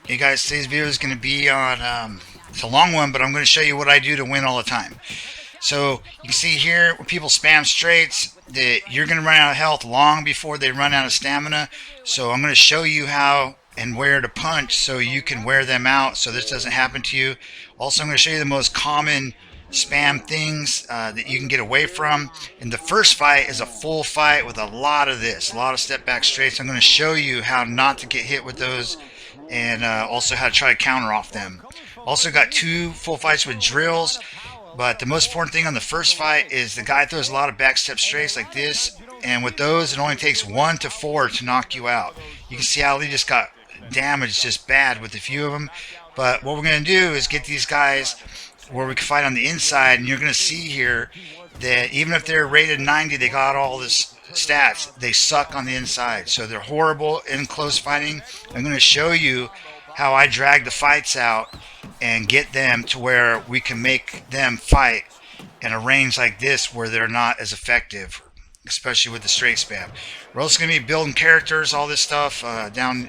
Hey guys, today's video is going to be on, it's a long one, but I'm going to show you what I do to win all the time. So you can see here when people spam straights that you're going to run out of health long before they run out of stamina. So I'm going to show you how and where to punch so you can wear them out so this doesn't happen to you. Also, I'm going to show you the most common spam things that you can get away from. And the first fight is a full fight with a lot of this, a lot of step back straights. I'm going to show you how not to get hit with those and also how to try to counter off them. Also got two full fights with drills, but the most important thing on the first fight is the guy throws a lot of back step straights like this, and with those it only takes 1 to 4 to knock you out. You can see how he just got damaged just bad with a few of them, but what we're going to do is get these guys where we can fight on the inside, and you're going to see here that even if they're rated 90, they got all this stats, they suck on the inside, so they're horrible in close fighting. I'm going to show you how I drag the fights out and get them to where we can make them fight in a range like this where they're not as effective, especially with the straight spam. We're also going to be building characters, all this stuff down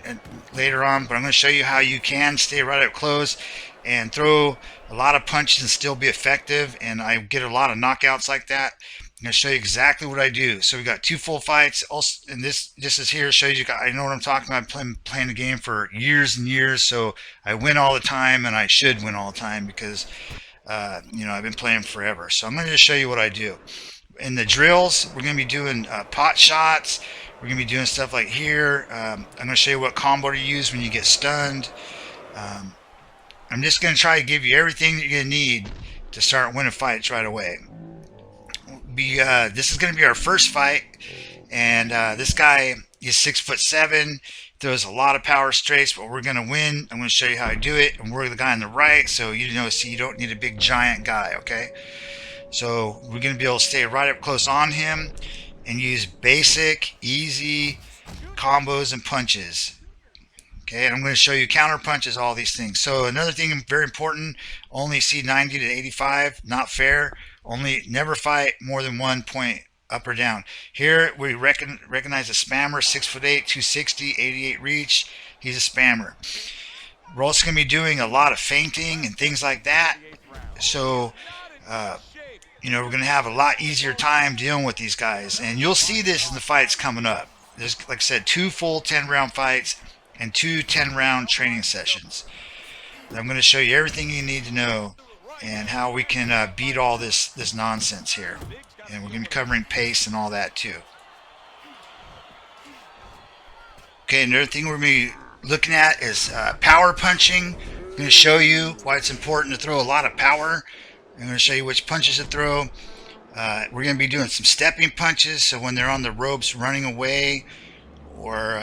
later on, but I'm going to show you how you can stay right up close and throw a lot of punches and still be effective, and I get a lot of knockouts like that. I'm going to show you exactly what I do. So we got two full fights, also, and this is here shows you. I know what I'm talking about. I've been playing the game for years and years, so I win all the time, and I should win all the time because I've been playing forever. So I'm going to just show you what I do. In the drills, we're going to be doing pot shots. We're going to be doing stuff like here. I'm going to show you what combo to use when you get stunned. I'm just going to try to give you everything that you're going to need to start winning fights right away. This is going to be our first fight, and this guy is 6'7", throws a lot of power straights, but we're going to win. I'm going to show you how I do it, and we're the guy on the right, so you don't need a big giant guy, okay? So we're going to be able to stay right up close on him and use basic, easy combos and punches. Okay, and I'm going to show you counter punches, all these things. So another thing very important, only see 90 to 85, not fair. Only never fight more than 1 point up or down. Here we recognize a spammer, 6'8", 260, 88 reach. He's a spammer. We're also going to be doing a lot of feinting and things like that. So, we're going to have a lot easier time dealing with these guys. And you'll see this in the fights coming up. There's, like I said, 2 full 10-round fights and 2 10-round training sessions. I'm going to show you everything you need to know and how we can beat all this nonsense here. And we're going to be covering pace and all that too. Okay, another thing we're going to be looking at is power punching. I'm going to show you why it's important to throw a lot of power. I'm going to show you which punches to throw. We're going to be doing some stepping punches, so when they're on the ropes running away or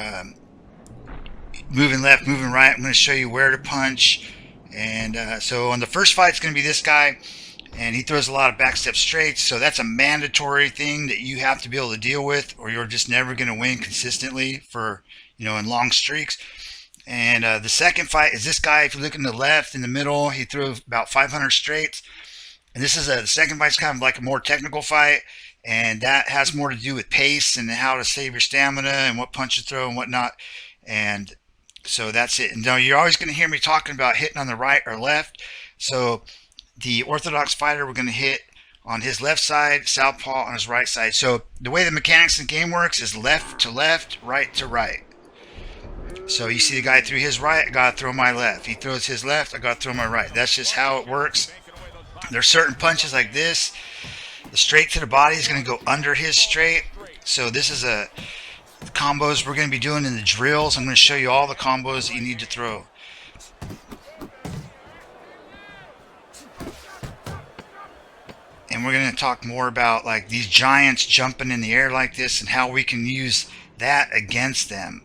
moving left, moving right, I'm going to show you where to punch. And so on the first fight, it's going to be this guy, and he throws a lot of backstep straights, so that's a mandatory thing that you have to be able to deal with, or you're just never going to win consistently for, in long streaks. And the second fight is this guy. If you look in the left, in the middle, he threw about 500 straights. And this is the second fight's kind of like a more technical fight, and that has more to do with pace and how to save your stamina and what punch to throw and whatnot. And so that's it. And now you're always going to hear me talking about hitting on the right or left. So the orthodox fighter, we're going to hit on his left side, Southpaw on his right side. So the way the mechanics in the game works is left to left, right to right. So you see the guy threw his right, I got to throw my left. He throws his left, I got to throw my right. That's just how it works. There's certain punches like this. The straight to the body is going to go under his straight. So this is a combos we're going to be doing in the drills. I'm going to show you all the combos that you need to throw. And we're going to talk more about like these giants jumping in the air like this and how we can use that against them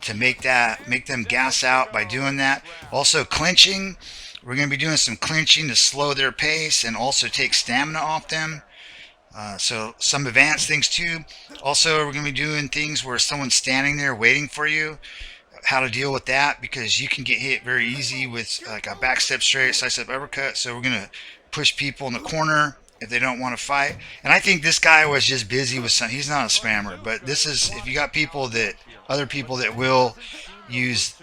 to make them gas out by doing that. Also clinching. We're going to be doing some clinching to slow their pace and also take stamina off them. So some advanced things too. Also, we're going to be doing things where someone's standing there waiting for you, how to deal with that, because you can get hit very easy with like a backstep straight, side step uppercut. So we're going to push people in the corner if they don't want to fight. And I think this guy was just busy with some. He's not a spammer, but this is if you got other people that will use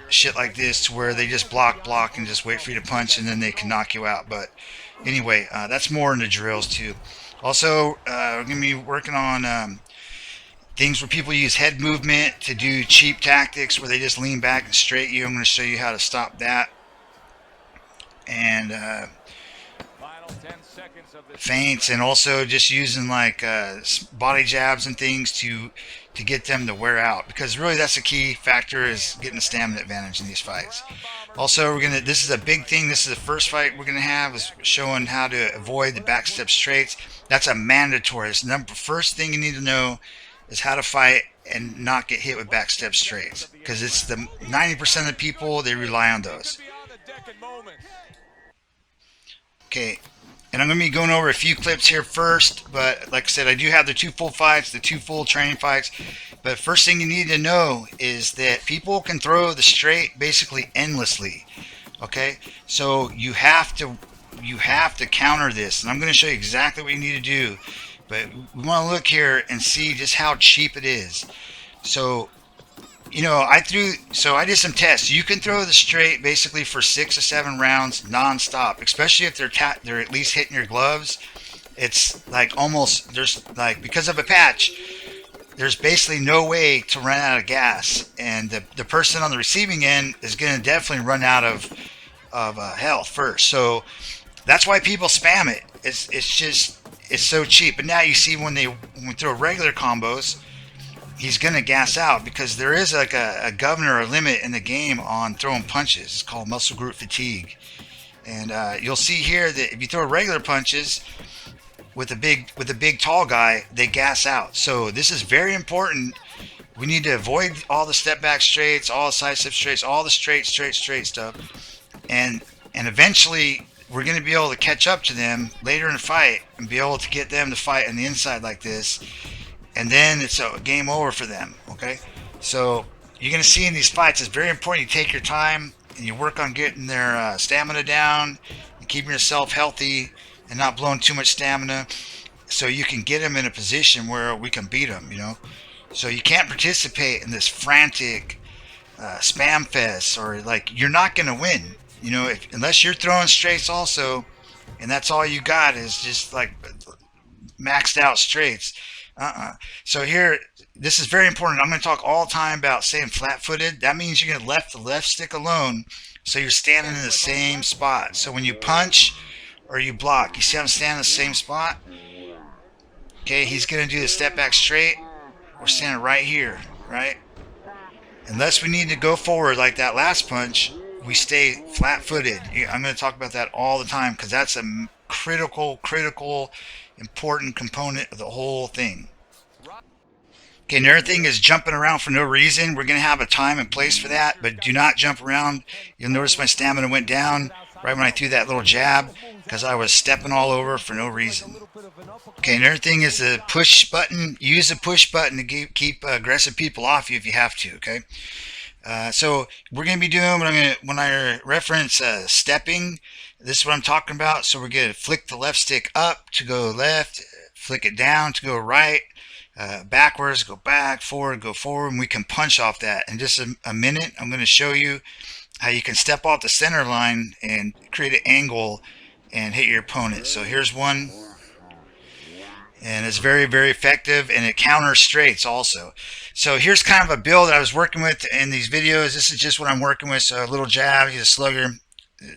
shit like this to where they just block, and just wait for you to punch, and then they can knock you out. But anyway, that's more in the drills too. Also, we're gonna be working on things where people use head movement to do cheap tactics where they just lean back and straight you. I'm going to show you how to stop that. And feints, and also just using like body jabs and things to get them to wear out, because really that's the key factor, is getting the stamina advantage in these fights. Also, this is a big thing. This is the first fight we're gonna have, is showing how to avoid the backstep straights. That's a mandatory. It's the first thing you need to know, is how to fight and not get hit with backstep straights, because it's the 90% of the people, they rely on those. Okay, and I'm going to be going over a few clips here first, but like I said, I do have the 2 full fights, the 2 full training fights. But first thing you need to know is that people can throw the straight basically endlessly. Okay, so you have to counter this, and I'm going to show you exactly what you need to do. But we want to look here and see just how cheap it is. So, I did some tests. You can throw the straight basically for 6 to 7 rounds non-stop, especially if they're at least hitting your gloves. It's like almost, because of a patch, there's basically no way to run out of gas, and the person on the receiving end is going to definitely run out of health first. So that's why people spam it. It's so cheap. But now you see when we throw regular combos, he's going to gas out, because there is like a governor or limit in the game on throwing punches. It's called muscle group fatigue. And you'll see here that if you throw regular punches with a big tall guy, they gas out. So this is very important. We need to avoid all the step back straights, all the side step straights, all the straight stuff. And eventually we're going to be able to catch up to them later in the fight and be able to get them to fight on the inside like this. And then it's a game over for them. Okay, so you're going to see in these fights, it's very important you take your time and you work on getting their stamina down and keeping yourself healthy and not blowing too much stamina, so you can get them in a position where we can beat them. So you can't participate in this frantic spam fest, or like, you're not going to win. Unless you're throwing straights also, and that's all you got is just like maxed out straights. So here, this is very important. I'm going to talk all the time about staying flat-footed. That means you're going to left the left stick alone, so you're standing in the same spot. So when you punch or you block, you see I'm standing in the same spot. Okay, he's going to do the step back straight. We're standing right here, right? Unless we need to go forward like that last punch, we stay flat-footed. I'm going to talk about that all the time, because that's a critical, important component of the whole thing. Okay, another thing is jumping around for no reason. We're going to have a time and place for that, but do not jump around. You'll notice my stamina went down right when I threw that little jab, because I was stepping all over for no reason. Okay, another thing is the push button. Use the push button to keep aggressive people off you if you have to. Okay, so we're going to be doing when I reference stepping. This is what I'm talking about. So we're going to flick the left stick up to go left, flick it down to go right, backwards, go back, forward, go forward, and we can punch off that. In just a minute, I'm going to show you how you can step off the center line and create an angle and hit your opponent. So here's one, and it's very, very effective, and it counters straights also. So here's kind of a build that I was working with in these videos. This is just what I'm working with. So a little jab, he's a slugger,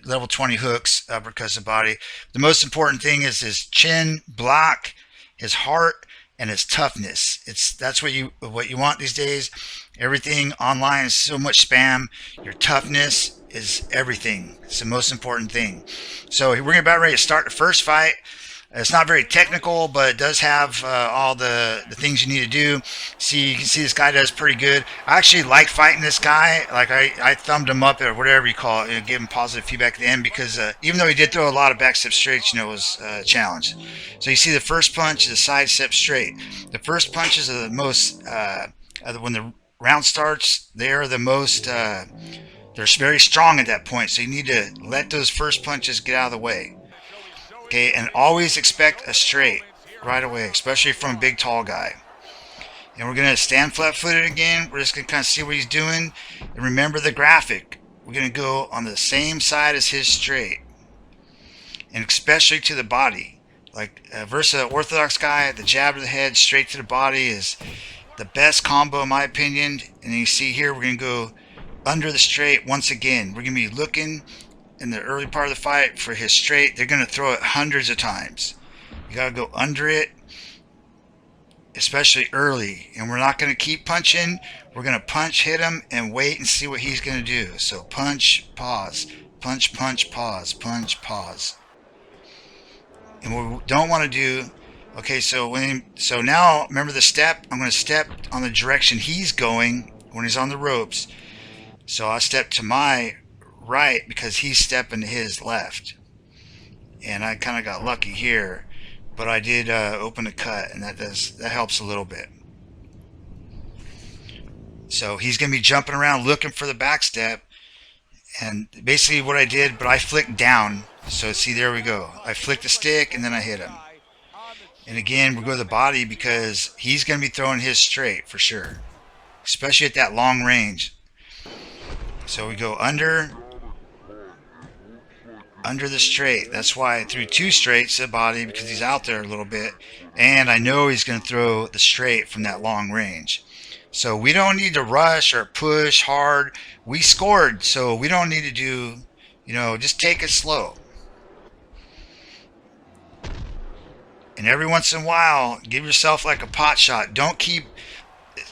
level 20 hooks, uppercuts the body. The most important thing is his chin block, his heart, and his toughness. That's what you want these days. Everything online is so much spam. Your toughness is everything. It's the most important thing. So we're about ready to start the first fight. It's not very technical, but it does have all the things you need to do. See, you can see this guy does pretty good. I actually like fighting this guy. Like I thumbed him up, or whatever you call it, give him positive feedback at the end, because even though he did throw a lot of back step straights, it was a challenge. So you see the first punch is a side step straight. The first punches are the most, when the round starts, they're the most, they're very strong at that point. So you need to let those first punches get out of the way. Okay, and always expect a straight right away, especially from a big tall guy. And we're going to stand flat-footed again. We're just going to kind of see what he's doing. And remember the graphic. We're going to go on the same side as his straight. And especially to the body. Like versus an orthodox guy, the jab to the head, straight to the body is the best combo in my opinion. And you see here, we're going to go under the straight once again. We're going to be looking in the early part of the fight for his straight. They're going to throw it hundreds of times. You got to go under it, especially early. And we're not going to keep punching. We're going to punch, hit him, and wait and see what he's going to do. So punch, pause, punch, punch, pause, punch, pause. And what we don't want to do, okay, so now remember the step. I'm going to step on the direction he's going when he's on the ropes. So I step to my right because he's stepping to his left. And I kind of got lucky here, but I did open a cut, and that helps a little bit. So he's going to be jumping around looking for the back step. And basically what I did, but I flicked down. So see, there we go. I flicked the stick and then I hit him. And again, we'll go to the body because he's going to be throwing his straight for sure, especially at that long range. So we go under the straight. That's why I threw two straights to the body, because he's out there a little bit. And I know he's going to throw the straight from that long range. So we don't need to rush or push hard. We scored, so we don't need to do, just take it slow. And every once in a while, give yourself like a pot shot. Don't keep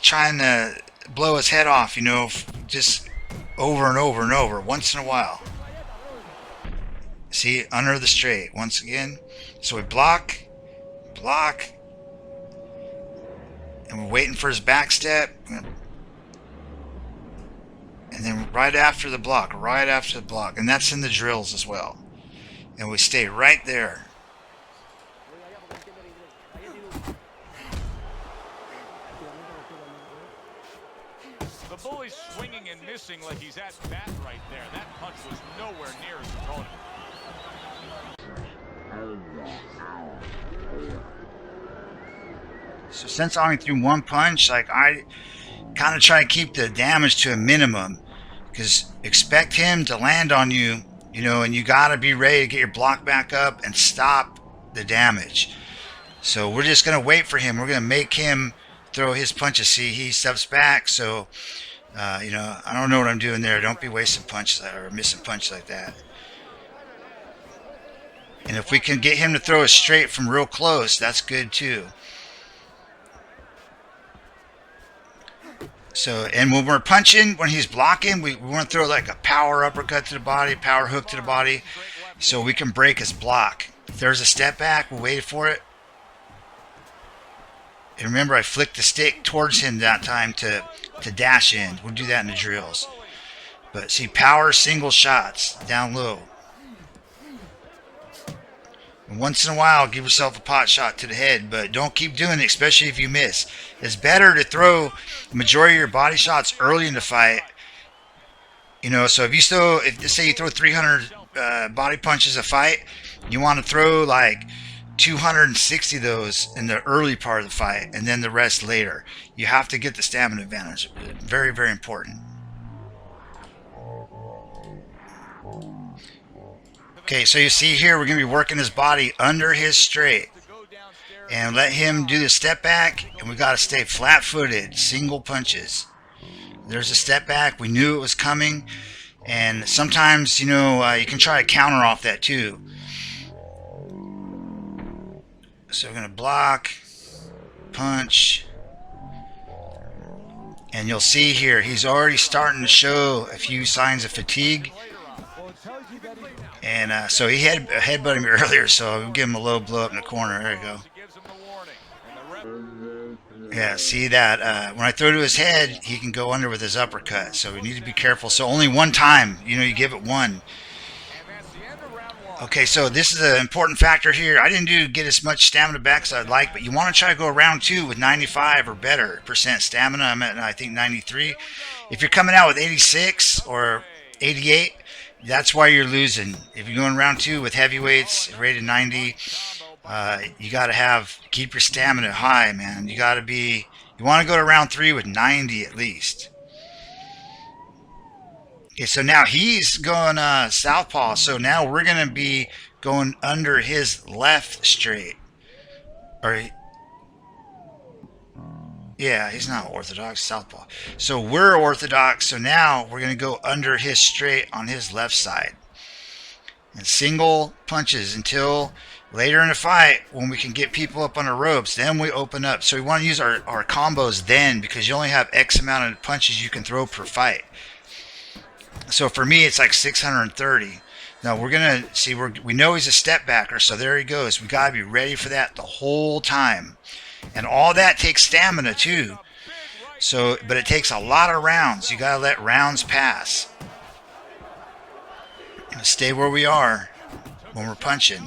trying to blow his head off, just over and over and over. Once in a while. See, under the straight once again. So we block, and we're waiting for his back step. And then right after the block. And that's in the drills as well. And we stay right there. The bully's swinging and missing like he's at bat right there. That punch was nowhere near his opponent. So since I only threw one punch, like I kind of try to keep the damage to a minimum, because expect him to land on you, and you got to be ready to get your block back up and stop the damage. So we're just going to wait for him. We're going to make him throw his punches. See, he steps back. So, I don't know what I'm doing there. Don't be wasting punches or missing punches like that. And if we can get him to throw it straight from real close, that's good too. So, and when we're punching, when he's blocking, we want to throw like a power uppercut to the body, power hook to the body, so we can break his block. If there's a step back, we'll wait for it. And remember, I flicked the stick towards him that time to dash in. We'll do that in the drills. But see, power single shots down low. And once in a while, give yourself a pot shot to the head, but don't keep doing it, especially if you miss. It's better to throw the majority of your body shots early in the fight. So if let's say you throw 300 body punches a fight, you want to throw like 260 of those in the early part of the fight, and then the rest later. You have to get the stamina advantage. Very, very important. Okay, so you see here, we're going to be working his body under his straight. And let him do the step back, and we got to stay flat-footed, single punches. There's a step back. We knew it was coming. And sometimes, you can try to counter off that too. So we're going to block, punch. And you'll see here, he's already starting to show a few signs of fatigue. And so he had headbutted me earlier, so I'll give him a low blow up in the corner. There you go. Yeah, see that? When I throw to his head, he can go under with his uppercut. So we need to be careful. So only one time, you give it one. Okay, so this is an important factor here. I didn't get as much stamina back as I'd like, but you want to try to go round 2 with 95 or better % stamina. I'm at, I think, 93. If you're coming out with 86 or 88, that's why you're losing. If you're going round 2 with heavyweights rated 90, you got to keep your stamina high, man. You got to be You want to go to round 3 with 90 at least. Okay, so now he's going southpaw. So now we're going to be going under his left straight. Or, yeah, he's not orthodox, southpaw. So we're orthodox. So now we're going to go under his straight on his left side. And single punches until later in the fight when we can get people up on the ropes. Then we open up. So we want to use our combos then, because you only have X amount of punches you can throw per fight. So for me, it's like 630. Now we're going to see, we know he's a step backer, so there he goes. We got to be ready for that the whole time. And all that takes stamina too. So, but it takes a lot of rounds. You got to let rounds pass. Stay where we are when we're punching.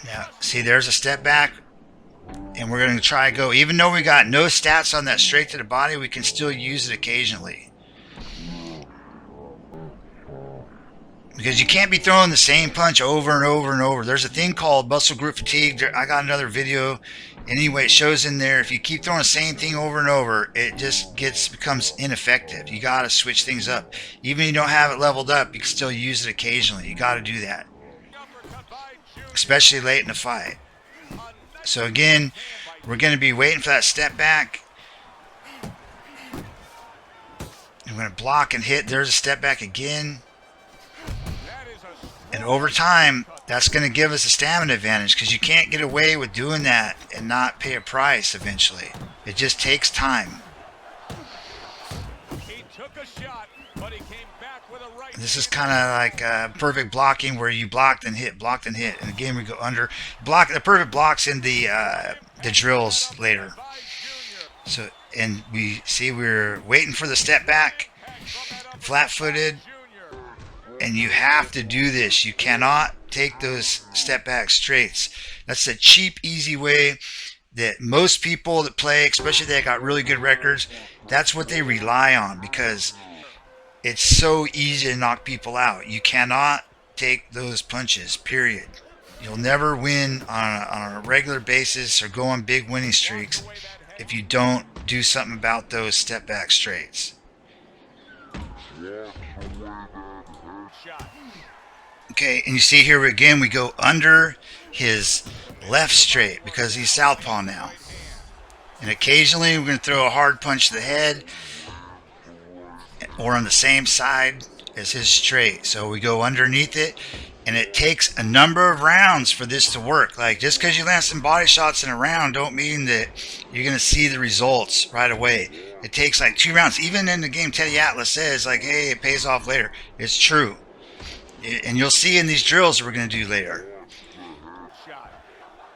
Now, see, there's a step back. And we're going to try to go, even though we got no stats on that straight to the body, we can still use it occasionally. Because you can't be throwing the same punch over and over and over. There's a thing called muscle group fatigue. I got another video. Anyway, it shows in there, if you keep throwing the same thing over and over, it just becomes ineffective. You got to switch things up. Even if you don't have it leveled up, you can still use it occasionally. You got to do that. Especially late in the fight. So again, we're going to be waiting for that step back. I'm going to block and hit. There's a step back again. And over time, that's going to give us a stamina advantage, because you can't get away with doing that and not pay a price eventually. It just takes time. This is kind of like perfect blocking, where you blocked and hit, and again we go under. The perfect blocks in the drills later. So, and we see we're waiting for the step back, flat-footed, and you have to do this. You cannot take those step back straights. That's a cheap, easy way that most people that play, especially they got really good records, that's what they rely on, because it's so easy to knock people out. You cannot take those punches, period. You'll never win on a regular basis or go on big winning streaks if you don't do something about those step back straights. Okay, and you see here again, we go under his left straight because he's southpaw now. And occasionally we're going to throw a hard punch to the head, or on the same side as his straight. So we go underneath it, and it takes a number of rounds for this to work. Like, just because you land some body shots in a round don't mean that you're going to see the results right away. It takes like 2 rounds. Even in the game, Teddy Atlas says, like, hey, it pays off later. It's true. And you'll see in these drills that we're going to do later.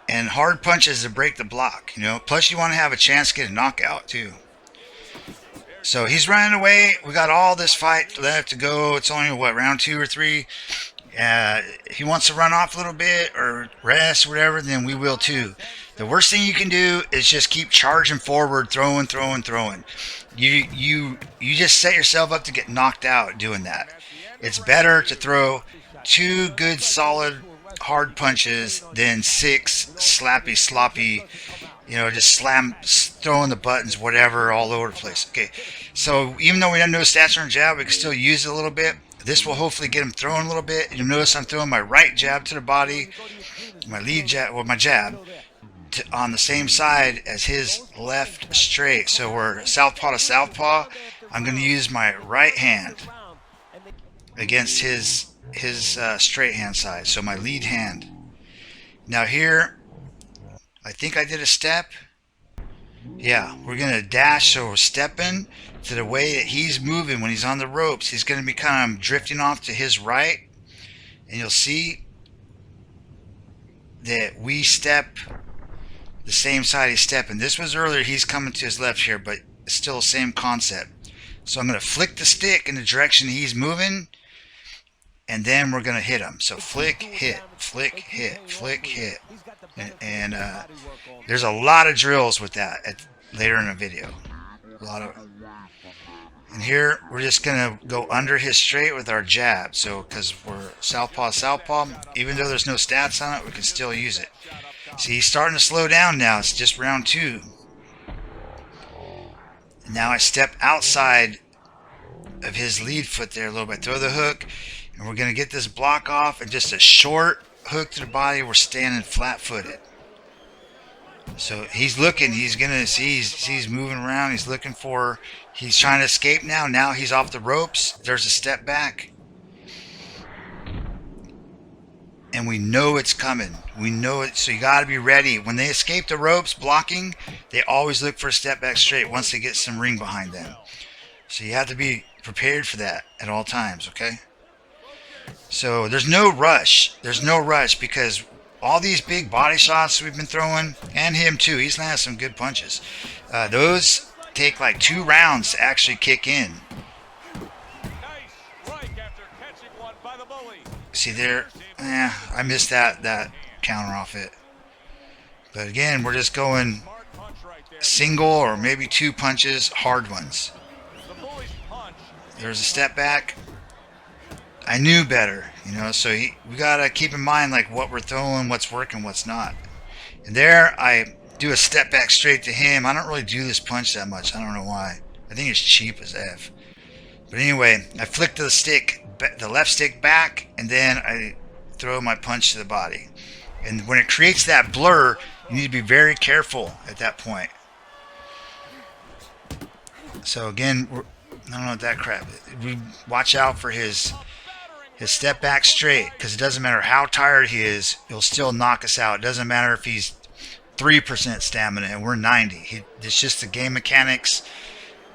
And hard punches to break the block, you know. Plus you want to have a chance to get a knockout too. So he's running away. We got all this fight left to go. It's only, what, round 2 or 3? He wants to run off a little bit or rest or whatever, then we will too. The worst thing you can do is just keep charging forward, throwing. You just set yourself up to get knocked out doing that. It's better to throw 2 good, solid, hard punches than 6 slappy, sloppy, you know, just throwing the buttons, whatever, all over the place. Okay, so even though we have no stats on jab, we can still use it a little bit. This will hopefully get him throwing a little bit. You'll notice I'm throwing my right jab to the body, my lead jab, well, my jab, on the same side as his left straight. So we're southpaw to southpaw. I'm going to use my right hand against his straight hand side, so my lead hand. Now here, I think I did a step. Yeah, we're going to dash, so we're stepping to the way that he's moving when he's on the ropes. He's going to be kind of drifting off to his right, and you'll see that we step the same side he's stepping. This was earlier, he's coming to his left here, but it's still the same concept. So I'm going to flick the stick in the direction he's moving, and then we're going to hit him. So flick, hit, flick, hit, flick, hit. And there's a lot of drills with that later in the video. A lot of. And here we're just going to go under his straight with our jab. So because we're southpaw, even though there's no stats on it, we can still use it. See, he's starting to slow down now. It's just round 2. Now I step outside of his lead foot there a little bit. Throw the hook, and we're going to get this block off, and just a short hook to the body. We're standing flat-footed. So he's looking. He's going to see he's moving around. He's looking for, he's trying to escape now. Now he's off the ropes. There's a step back. And we know it's coming. We know it. So you got to be ready. When they escape the ropes blocking, they always look for a step back straight once they get some ring behind them. So you have to be prepared for that at all times, okay? So there's no rush. There's no rush because all these big body shots we've been throwing, and him too, he's landed some good punches. Those take like 2 rounds to actually kick in. See there, I missed that counter off it. But again, we're just going single or maybe 2 punches, hard ones. There's a step back. I knew better, you know, so we got to keep in mind like what we're throwing, what's working, what's not. And there I do a step back straight to him. I don't really do this punch that much. I don't know why. I think it's cheap as F. But anyway, I flick the left stick back, and then I throw my punch to the body. And when it creates that blur, you need to be very careful at that point. So again, I don't know what that crap is. We watch out for his step back straight, because it doesn't matter how tired he is, he'll still knock us out. It doesn't matter if he's 3% stamina and we're 90. It's just the game mechanics.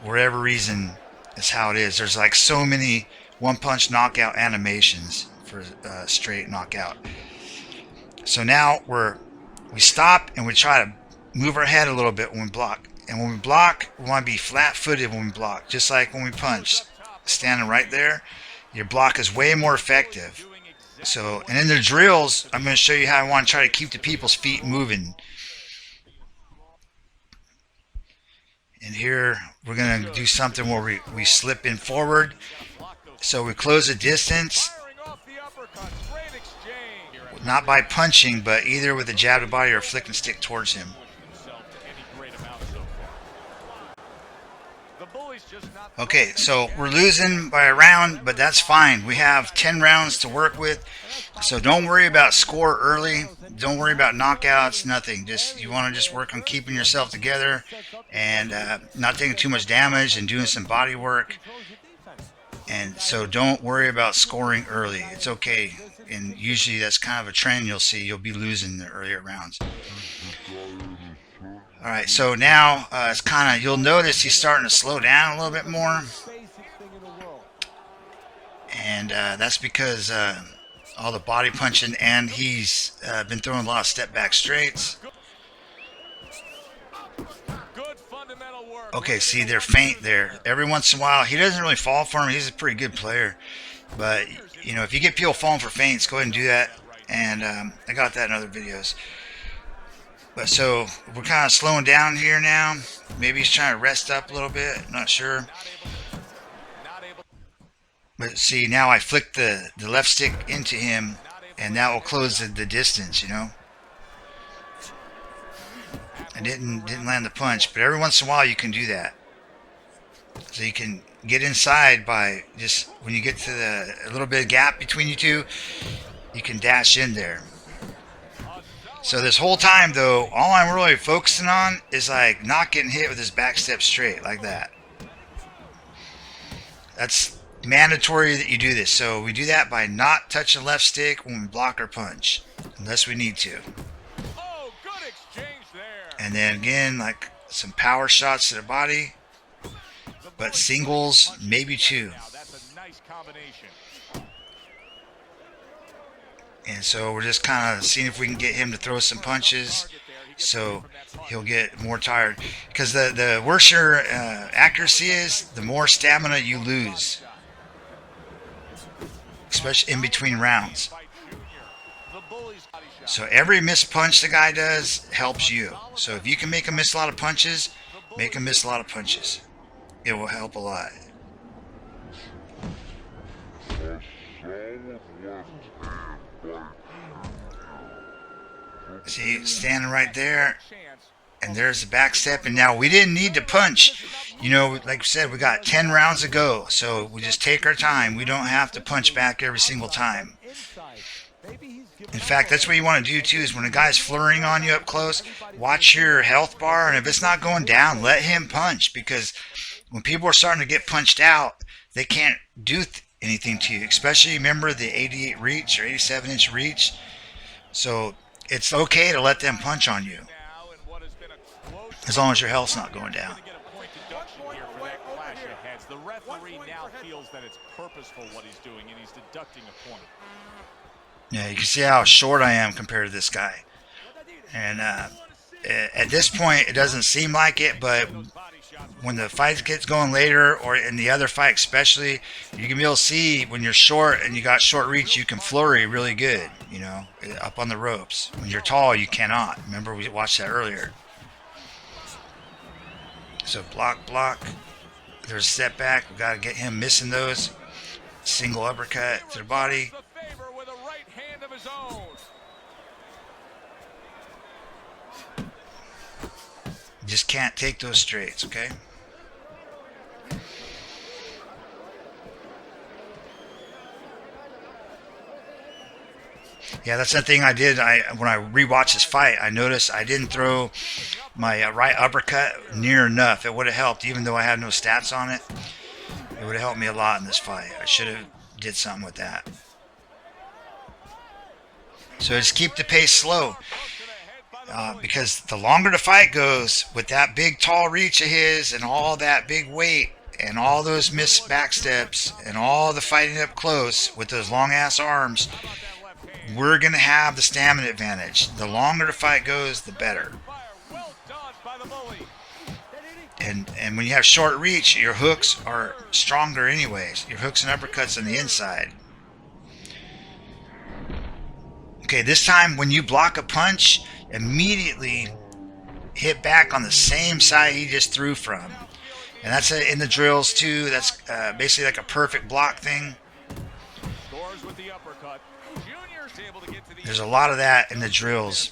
Whatever reason, is how it is. There's like so many one-punch knockout animations for straight knockout. So now we stop and we try to move our head a little bit when we block. And when we block, we want to be flat-footed when we block, just like when we punch. Standing right there, your block is way more effective. So, and in the drills, I'm going to show you how I want to try to keep the people's feet moving. And here, we're going to do something where we slip in forward. So we close the distance, not by punching, but either with a jab to body or a flick and stick towards him. Okay, so we're losing by a round, but that's fine. We have 10 rounds to work with, so don't worry about score early. Don't worry about knockouts, nothing. Just you want to just work on keeping yourself together and not taking too much damage and doing some body work. And so don't worry about scoring early. It's okay. And usually that's kind of a trend you'll see. You'll be losing in the earlier rounds. Alright, so now it's kind of, you'll notice he's starting to slow down a little bit more. And that's because all the body punching, and he's been throwing a lot of step back straights. Okay, see, they're faint there. Every once in a while, he doesn't really fall for him. He's a pretty good player. But, you know, if you get people falling for feints, go ahead and do that. And I got that in other videos. But so we're kind of slowing down here now. Maybe he's trying to rest up a little bit. I'm not sure. But see, now I flick the left stick into him, and that will close the distance, you know. I didn't land the punch, but every once in a while you can do that. So you can get inside by just, when you get to a little bit of gap between you two, you can dash in there. So this whole time though, all I'm really focusing on is like not getting hit with his back step straight like that. That's mandatory that you do this. So we do that by not touching the left stick when we block or punch, unless we need to. And then again, like some power shots to the body, but singles, maybe 2. And so we're just kind of seeing if we can get him to throw some punches so he'll get more tired. Because the worse your accuracy is, the more stamina you lose, especially in between rounds. So every missed punch the guy does helps you. So if you can make him miss a lot of punches, make him miss a lot of punches. It will help a lot. See, standing right there. And there's the back step. And now we didn't need to punch. You know, like I said, we got 10 rounds to go. So we just take our time. We don't have to punch back every single time. In fact, that's what you want to do too, is when a guy's flurrying on you up close, watch your health bar. And if it's not going down, let him punch. Because when people are starting to get punched out, they can't do anything to you. Especially, remember the 88 reach or 87-inch reach. So it's okay to let them punch on you, as long as your health's not going down. The referee now feels that it's purposeful what he's doing, and he's deducting a point. Yeah, you can see how short I am compared to this guy. And at this point, it doesn't seem like it, but when the fight gets going later, or in the other fight especially, you can be able to see when you're short and you got short reach, you can flurry really good, you know, up on the ropes. When you're tall, you cannot. Remember, we watched that earlier. So block, block. There's a step back. We got to get him missing those. Single uppercut to the body. You just can't take those straights, okay? Yeah, that's the thing I did. When I rewatched this fight, I noticed I didn't throw my right uppercut near enough. It would have helped, even though I had no stats on it. It would have helped me a lot in this fight. I should have did something with that. So just keep the pace slow. Because the longer the fight goes, with that big tall reach of his and all that big weight and all those missed back steps and all the fighting up close with those long ass arms, we're going to have the stamina advantage. The longer the fight goes, the better. And when you have short reach, your hooks are stronger anyways. Your hooks and uppercuts on the inside. Okay, this time when you block a punch, immediately hit back on the same side he just threw from. And that's in the drills too. That's basically like a perfect block thing. There's a lot of that in the drills.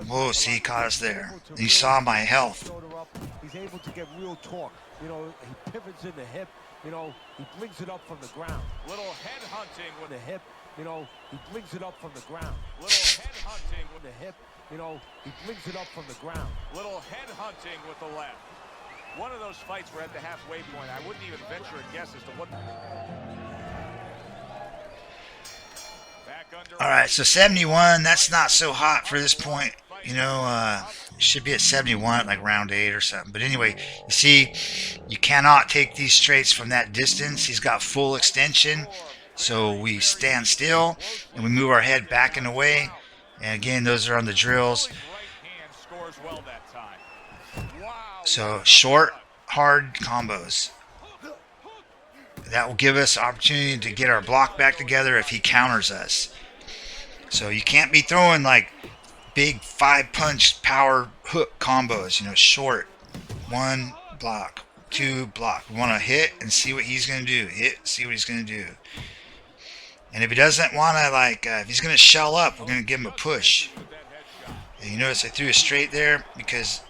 Whoa, see, he caught us there. You saw my health. He's able to get real torque. You know, he pivots in the hip. You know, he brings it up from the ground. Little head hunting with the hip. You know, he brings it up from the ground. Little head hunting with the hip. You know, he brings it up from the ground. Little head hunting with the left. One of those fights were at the halfway point. I wouldn't even venture a guess as to what. All right, so 71. That's not so hot for this point. You know, should be at 71 at like round 8 or something. But anyway, you see, you cannot take these straights from that distance. He's got full extension. So we stand still and we move our head back and away. And again, those are on the drills. So short, hard combos. That will give us opportunity to get our block back together if he counters us. So you can't be throwing like big 5-punch power hook combos. You know, short, 1 block, 2 block. We want to hit and see what he's going to do. Hit, see what he's going to do. And if he doesn't want to, like, if he's going to shell up, we're going to give him a push. And you notice I threw a straight there because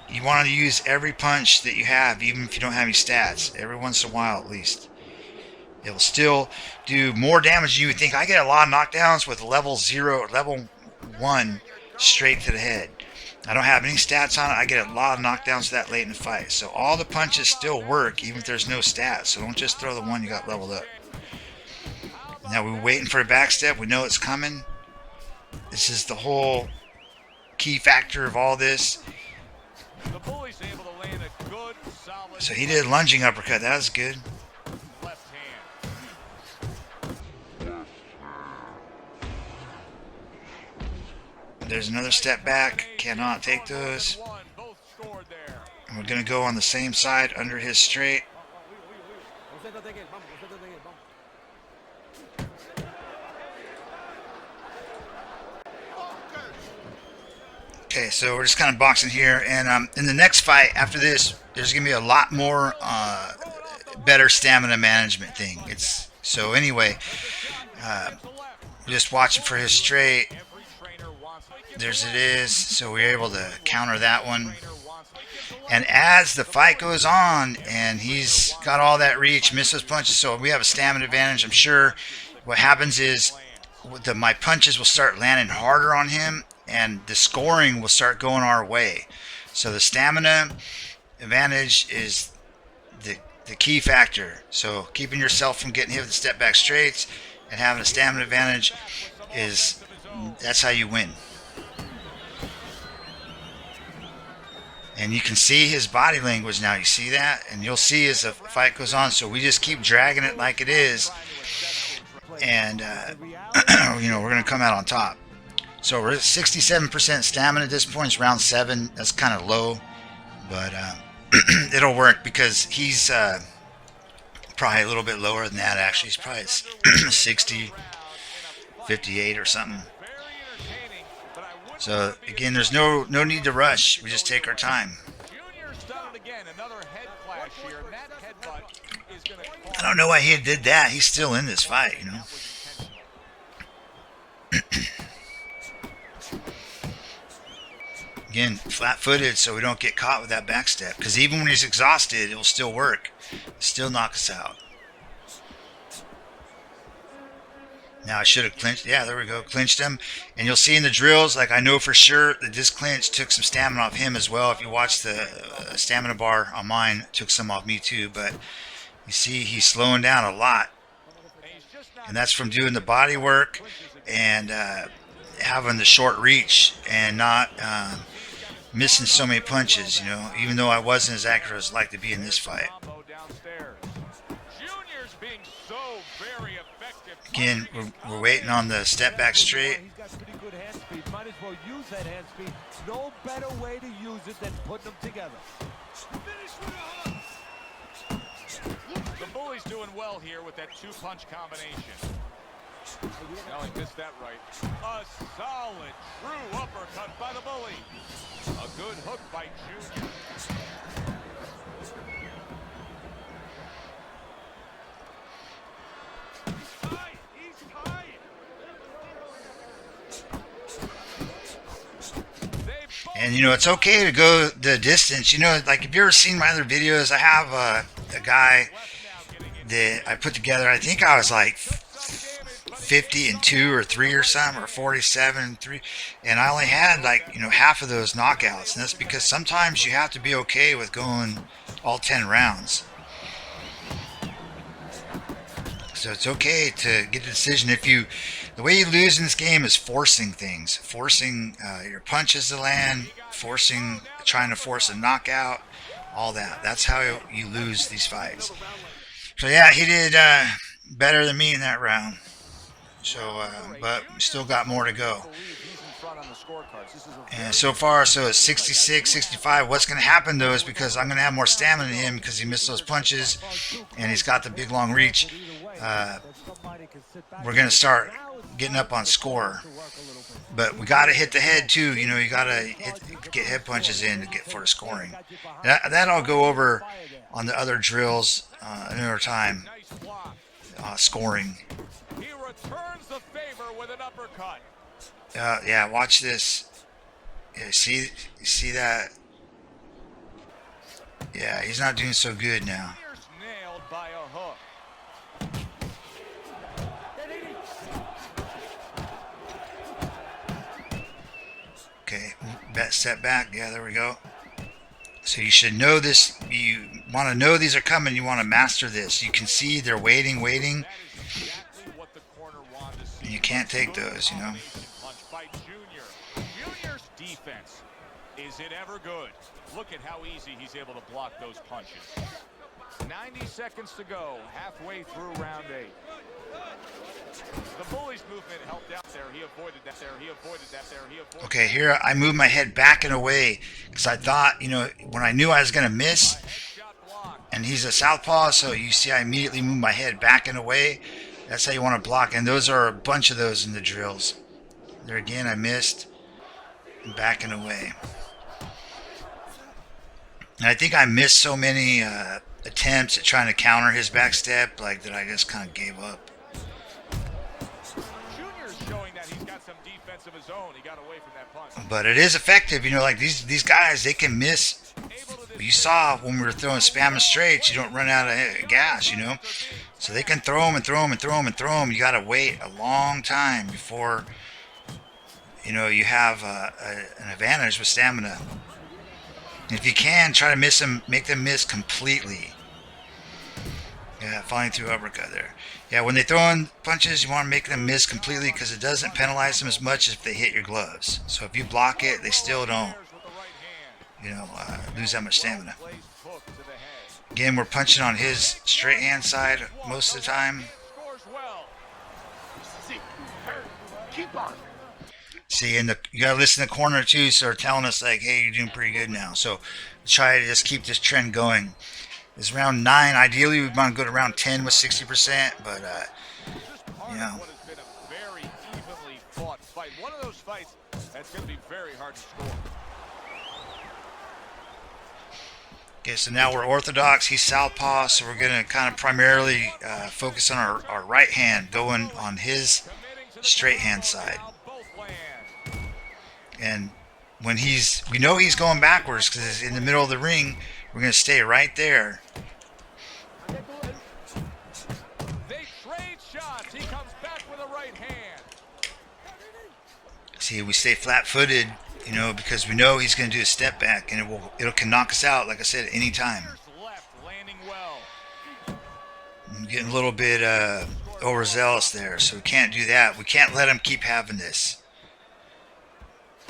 you want to use every punch that you have, even if you don't have any stats. Every once in a while, at least. It will still do more damage than you would think. I get a lot of knockdowns with level 0, level 1 straight to the head. I don't have any stats on it. I get a lot of knockdowns that late in the fight. So all the punches still work, even if there's no stats. So don't just throw the one you got leveled up. Now we're waiting for a backstep. We know it's coming. This is the whole key factor of all this. So he did a lunging uppercut. That was good. There's another step back. Cannot take those. And we're going to go on the same side under his straight. Okay, so we're just kind of boxing here. And in the next fight, after this, there's going to be a lot more better stamina management thing. So anyway, Just watching for his straight. There's it is. So we're able to counter that one. And as the fight goes on, and he's got all that reach, miss those punches, so we have a stamina advantage. I'm sure what happens is my punches will start landing harder on him, and the scoring will start going our way. So the stamina advantage is the key factor. So keeping yourself from getting hit with the step back straights and having a stamina advantage that's how you win. And you can see his body language now. You see that? And you'll see as the fight goes on. So we just keep dragging it like it is. And, you know, we're going to come out on top. So we're at 67% stamina at this point. It's round 7. That's kind of low. But it'll work because he's probably a little bit lower than that, actually. He's probably 60, 58 or something. So again, there's no need to rush. We just take our time. I don't know why he did that. He's still in this fight, you know. Again, flat-footed, so we don't get caught with that backstep. Because even when he's exhausted, it will still work. Still knock us out. Now I should have clinched. Yeah, there we go. Clinched him. And you'll see in the drills, like I know for sure that this clinch took some stamina off him as well. If you watch the stamina bar on mine, it took some off me too. But you see he's slowing down a lot. And that's from doing the body work and having the short reach and not missing so many punches, you know, even though I wasn't as accurate as I'd like to be in this fight. Again, we're waiting on the step back straight. He's got pretty good hand speed. Might as well use that hand speed. No better way to use it than putting them together. The bully's doing well here with that two-punch combination. Now he missed that right. A solid, true uppercut by the bully. A good hook by Junior. And, you know, it's okay to go the distance. You know, like if you've ever seen my other videos, I have a guy that I put together. I think I was like 50-2 or 3 or something, or 47-3. And I only had like, you know, half of those knockouts. And that's because sometimes you have to be okay with going all 10 rounds. So it's okay to get the decision. The way you lose in this game is forcing things, forcing your punches to land, trying to force a knockout, all that. That's how you lose these fights. So yeah, he did better than me in that round. So, but we still got more to go. And so far, so it's 66, 65. What's going to happen though is because I'm going to have more stamina in him because he missed those punches, and he's got the big long reach. We're going to start getting up on score, but we got to hit the head too. You know, you got to get head punches in to get for the scoring. That I'll go over on the other drills another time. Scoring. He returns the favor with an uppercut. Yeah, watch this. Yeah, see that? Yeah, he's not doing so good now. Nailed by a hook. Okay, step back. Yeah, there we go. So you should know this. You want to know these are coming. You want to master this. You can see they're waiting. And you can't take those, you know. Junior's defense, is it ever good? Look at how easy he's able to block those punches. 90 seconds to go, halfway through round 8. The bully's movement helped out there. He avoided that there. He avoided that there. He avoided. Okay, here I moved my head back and away because I thought, you know, when I knew I was going to miss, and he's a southpaw, so you see I immediately moved my head back and away. That's how you want to block, and those are a bunch of those in the drills. There again, I missed, and back and away. And I think I missed so many attempts at trying to counter his back step, like that I just kind of gave up. defense of his own. He got away from that punch. But it is effective. You know, like these guys, they can miss. You saw when we were throwing spamming straights, you don't run out of gas, you know. So they can throw them and throw them and throw them and throw them. You got to wait a long time before, you know, you have an advantage with stamina. And if you can, try to miss them, make them miss completely. Yeah, falling through uppercut there. Yeah, when they throw in punches, you want to make them miss completely because it doesn't penalize them as much as if they hit your gloves. So if you block it, they still don't, you know, lose that much stamina. Again, we're punching on his straight hand side most of the time. See, and you gotta listen to the corner too, so they're telling us like, hey, you're doing pretty good now. So try to just keep this trend going. It's round 9. Ideally, we want to go to round 10 with 60%, but you know. Very evenly fought fight. One of those fights that's going to be very hard to score. Okay, so now we're orthodox. He's southpaw, so we're going to kind of primarily focus on our right hand, going on his straight hand side. And when we know he's going backwards because it's in the middle of the ring, we're going to stay right there. They trade shots. He comes back with a right hand. See, we stay flat-footed, you know, because we know he's going to do a step back, and it can knock us out, like I said, at any time. I'm getting a little bit overzealous there, so we can't do that. We can't let him keep having this.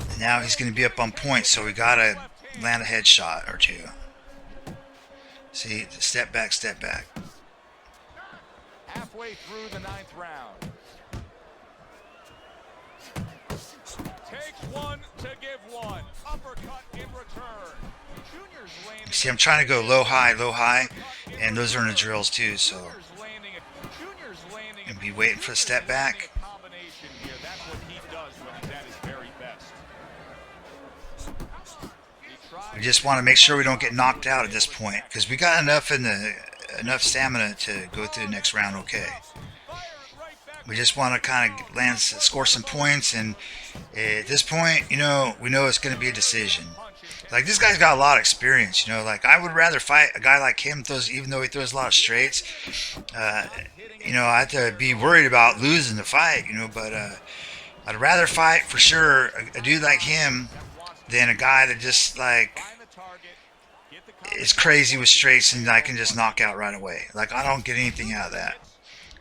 And now he's going to be up on point, so we got to land a headshot or two. See, step back, step back. Halfway through the 9th round. Takes one to give one. Uppercut in return. Junior's landing. See, I'm trying to go low, high, and those are in the drills too, so and be waiting for the step back. That's what he does when he's at his very best. We just want to make sure we don't get knocked out at this point, because we got enough stamina to go through the next round okay. We just want to kind of score some points, and at this point, you know, we know it's going to be a decision. Like, this guy's got a lot of experience, you know. Like, I would rather fight a guy like him, even though he throws a lot of straights. You know, I have to be worried about losing the fight, you know, but I'd rather fight for sure a dude like him than a guy that just like is crazy with straights and I can just knock out right away. Like, I don't get anything out of that.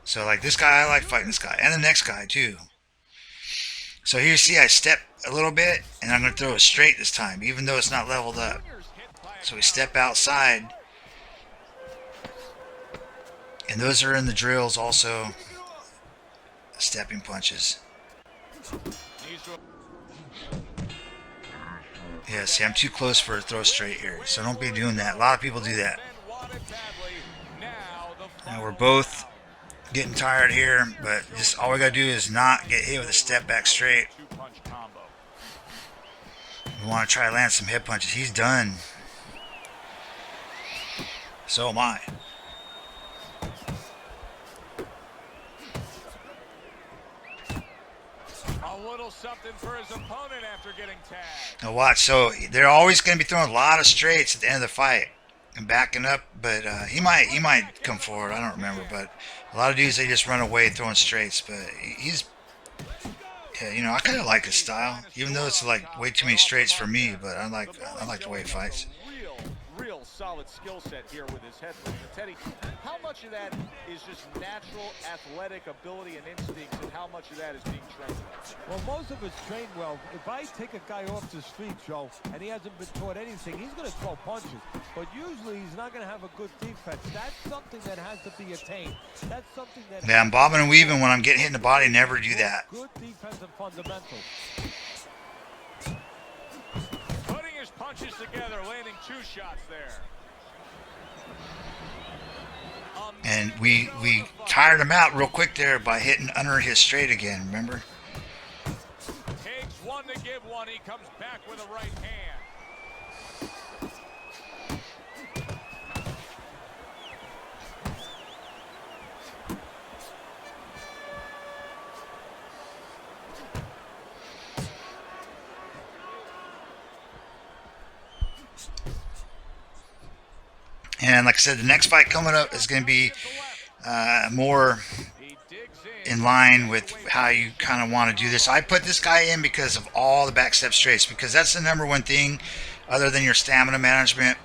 So like this guy, I like fighting this guy and the next guy too. So here you see I step a little bit and I'm going to throw it straight this time, even though it's not leveled up. So we step outside, and those are in the drills also, stepping punches. Yeah, see, I'm too close for a throw straight here, so don't be doing that. A lot of people do that. Now we're both getting tired here, but just all we gotta do is not get hit with a step back straight. We want to try to land some hip punches. He's done. So am I. A little something for his opponent after getting tagged. Now watch. So they're always going to be throwing a lot of straights at the end of the fight and backing up, but he might come forward. I don't remember, but a lot of dudes, they just run away throwing straights. But he's, yeah, you know, I kind of like his style, even though it's like way too many straights for me. But I like the way he fights. Real solid skill set here with his head. Teddy, how much of that is just natural athletic ability and instincts, and how much of that is being trained well? Well, most of it's trained well. If I take a guy off the street, Joe, and he hasn't been taught anything, he's going to throw punches. But usually he's not going to have a good defense. That's something that has to be attained. That's something that... Yeah, I'm bobbing and weaving when I'm getting hit in the body. Never do that. Good defensive fundamentals. Putting his punches together, landing 2 shots there. And we tired him out real quick there by hitting under his straight again, remember? Takes one to give one. He comes back with a right hand. And like I said, the next fight coming up is going to be more in line with how you kind of want to do this. I put this guy in because of all the back step straights, because that's the number one thing other than your stamina management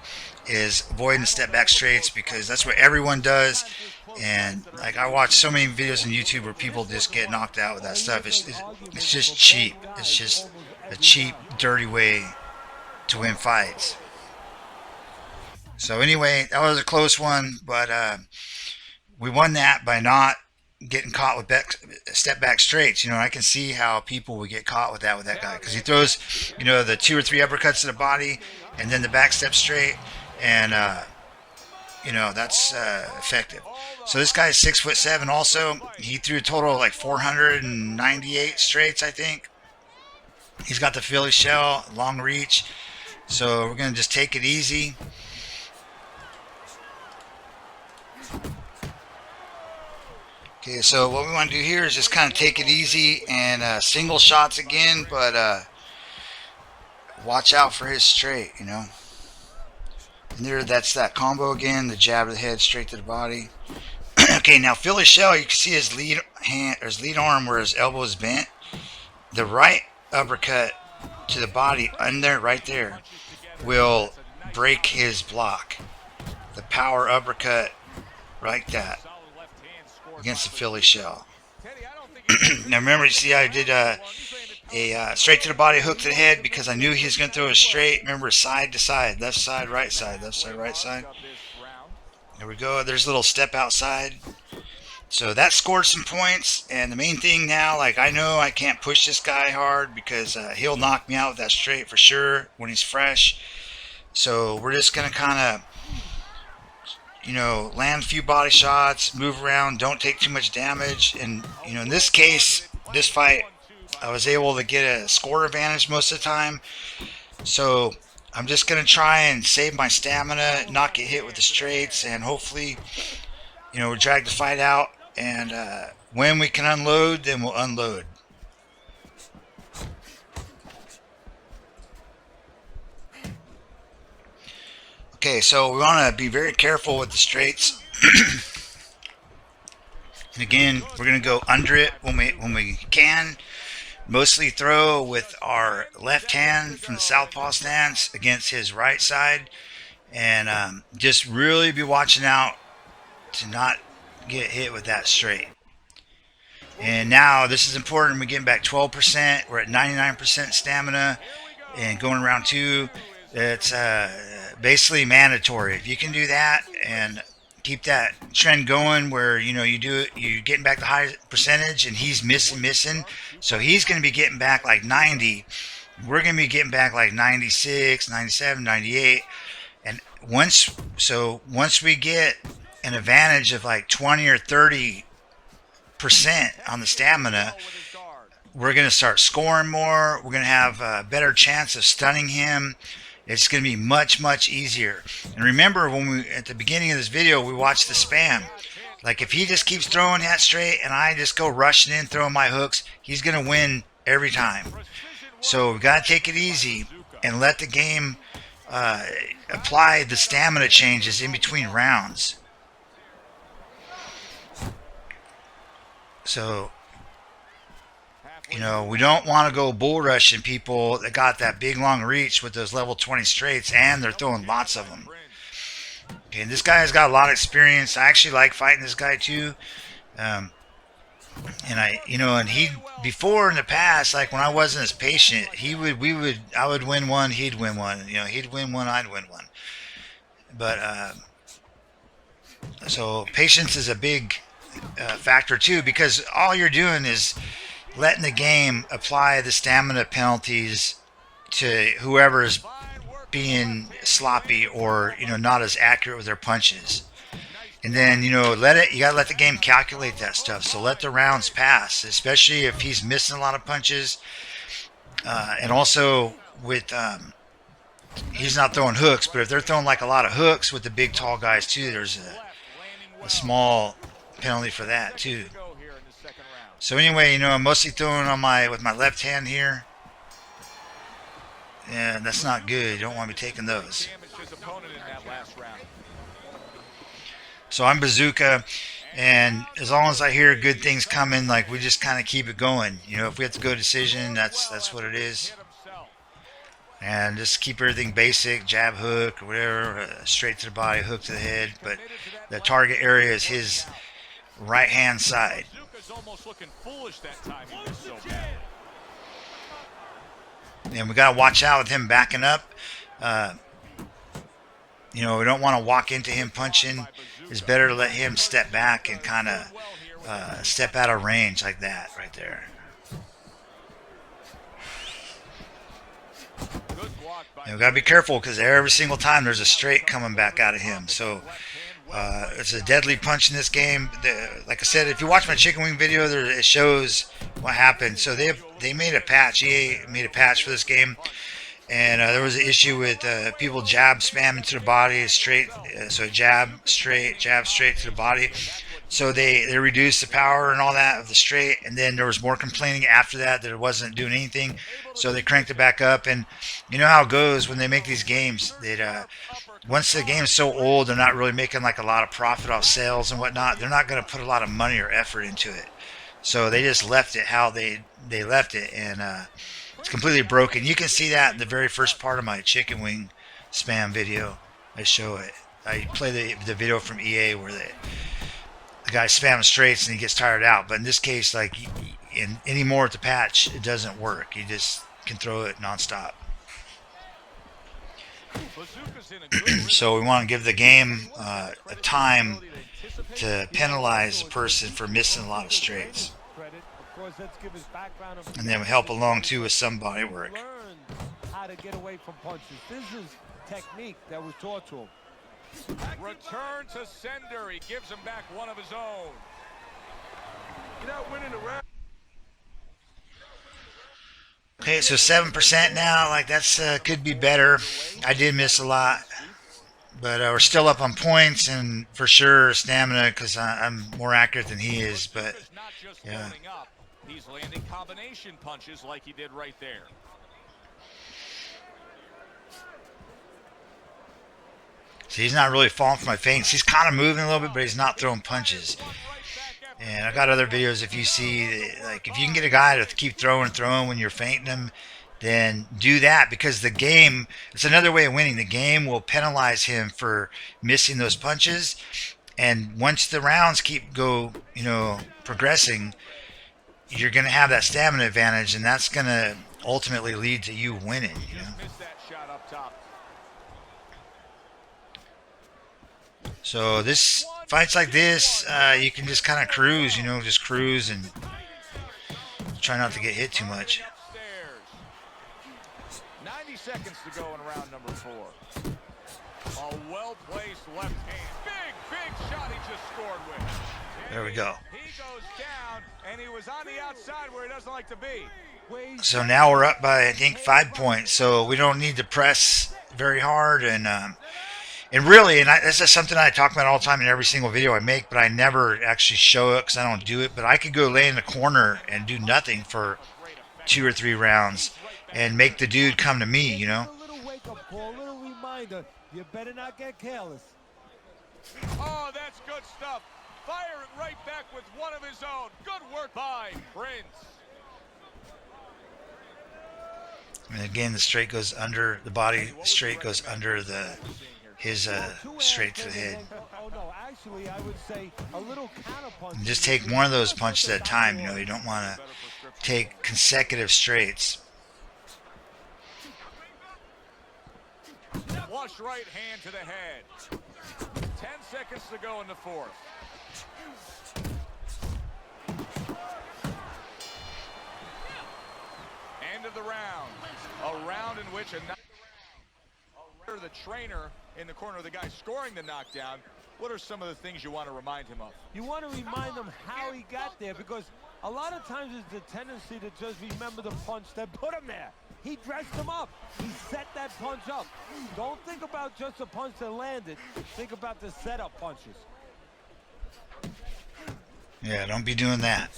is avoiding the step back straights, because that's what everyone does. And like I watch so many videos on YouTube where people just get knocked out with that stuff. It's just cheap. It's just a cheap, dirty way to win fights. So anyway, that was a close one, but we won that by not getting caught with step back straights. You know, I can see how people would get caught with that guy, because he throws, you know, the 2 or 3 uppercuts to the body and then the back step straight, and you know, that's effective. So this guy's 6'7" also. He threw a total of like 498 straights, I think. He's got the Philly shell, long reach. So we're gonna just take it easy. Okay, so what we want to do here is just kind of take it easy and single shots again, but watch out for his straight, you know. And there, that's that combo again, the jab of the head straight to the body. Okay, now Philly shell, you can see his lead hand or his lead arm where his elbow is bent. The right uppercut to the body under right there will break his block. The power uppercut like that against the Philly shell. Now remember, you see I did a straight to the body, hook to the head, because I knew he was going to throw a straight. Remember, side to side, left side, right side, left side, right side. There we go. There's a little step outside. So that scored some points. And the main thing now, like, I know I can't push this guy hard because he'll knock me out with that straight for sure when he's fresh. So we're just going to kind of, you know, land a few body shots, move around, don't take too much damage. And, you know, in this case, this fight, I was able to get a score advantage most of the time. So I'm just going to try and save my stamina, not get hit with the straights, and hopefully, you know, drag the fight out. And when we can unload, then we'll unload. Okay, so we want to be very careful with the straights. And again, we're going to go under it when we can. Mostly throw with our left hand from the Southpaw stance against his right side. And just really be watching out to not get hit with that straight. And now this is important. We're getting back 12%. We're at 99% stamina. And going around 2, it's basically mandatory. If you can do that and keep that trend going where, you know, you're getting back the high percentage, and he's missing. So he's going to be getting back like 90. We're going to be getting back like 96, 97, 98. And once we get an advantage of like 20 or 30% on the stamina, we're going to start scoring more. We're going to have a better chance of stunning him. It's going to be much, much easier. And remember, when we at the beginning of this video, we watched the spam. Like, if he just keeps throwing that straight and I just go rushing in, throwing my hooks, he's going to win every time. So we've got to take it easy and let the game apply the stamina changes in between rounds. So, you know, we don't want to go bull rushing people that got that big long reach with those level 20 straights, and they're throwing lots of them. Okay, and this guy has got a lot of experience. I actually like fighting this guy too. And he before in the past, like when I wasn't as patient, I would win one, he'd win one. You know, he'd win one, I'd win one. But so patience is a big factor too, because all you're doing is letting the game apply the stamina penalties to whoever's being sloppy or, you know, not as accurate with their punches. And then, you know, you gotta let the game calculate that stuff. So let the rounds pass, especially if he's missing a lot of punches. And also with he's not throwing hooks, but if they're throwing like a lot of hooks with the big tall guys too, there's a small penalty for that too. So anyway, you know, I'm mostly throwing with my left hand here. Yeah, that's not good. You don't want to be taking those. So I'm Bazooka, and as long as I hear good things coming, like we just kind of keep it going. You know, if we have to go decision, that's what it is. And just keep everything basic, jab hook or whatever, straight to the body, hook to the head. But the target area is his right hand side. And we got to watch out with him backing up. You know, we don't want to walk into him punching. It's better to let him step back and kind of step out of range like that right there. And we got to be careful because every single time there's a straight coming back out of him. So it's a deadly punch in this game. Like I said, if you watch my chicken wing video, it shows what happened. So they made a patch. EA made a patch for this game. And there was an issue with people jab spamming to the body straight. So jab straight to the body. So they reduced the power and all that of the straight. And then there was more complaining after that it wasn't doing anything. So they cranked it back up. And you know how it goes when they make these games. Once the game's so old, they're not really making like a lot of profit off sales and whatnot. They're not going to put a lot of money or effort into it. So they just left it how they left it. And it's completely broken. You can see that in the very first part of my chicken wing spam video. I show it. I play the video from EA where the guy spams straights and he gets tired out. But in this case, like anymore with the patch, it doesn't work. You just can throw it nonstop. So we want to give the game a time to penalize a person for missing a lot of straights. And then we help along too with some body work. How to get away from punches. This is technique that was taught to him. Return to sender. He gives him back one of his own. You're not winning the round. Okay, so 7% now. Like that's could be better. I did miss a lot, but we're still up on points and for sure stamina because I'm more accurate than he is. But yeah. He's landing combination punches like he did right there. So he's not really falling for my feints. He's kind of moving a little bit, but he's not throwing punches. And I got other videos. If you see, like, if you can get a guy to keep throwing when you're feinting him, then do that because the game. It's another way of winning. The game will penalize him for missing those punches, and once the rounds keep progressing, you're going to have that stamina advantage, and that's going to ultimately lead to you winning. You know? So this fights like this, you can just kind of cruise, just cruise and try not to get hit too much. 90 seconds to go in round number 4. A well-placed left hand. Big shot he just scored with. There we go. He goes down, and he was on the outside where he doesn't like to be. So now we're up by, I think, 5 points. So we don't need to press very hard. And really, this is something I talk about all the time in every single video I make, but I never actually show it because I don't do it. But I could go lay in the corner and do nothing for 2 or 3 rounds and make the dude come to me, A little wake-up call, a little reminder. You better not get careless. Oh, that's good stuff. Fire it right back with one of his own. Good work by Prince. And again, the straight goes under the body. Straight goes under his straight to the head. Oh no, actually, I would say a little counterpunch. And just take one of those punches at a time. You don't want to take consecutive straights. Flush right hand to the head. 10 seconds to go in the 4th. End of the round. A round in which the trainer in the corner of the guy scoring the knockdown. What are some of the things you want to remind him of? You want to remind him how he got there, because a lot of times it's the tendency to just remember the punch that put him there. He dressed him up. He set that punch up. Don't think about just the punch that landed. Think about the setup punches. Yeah, don't be doing that.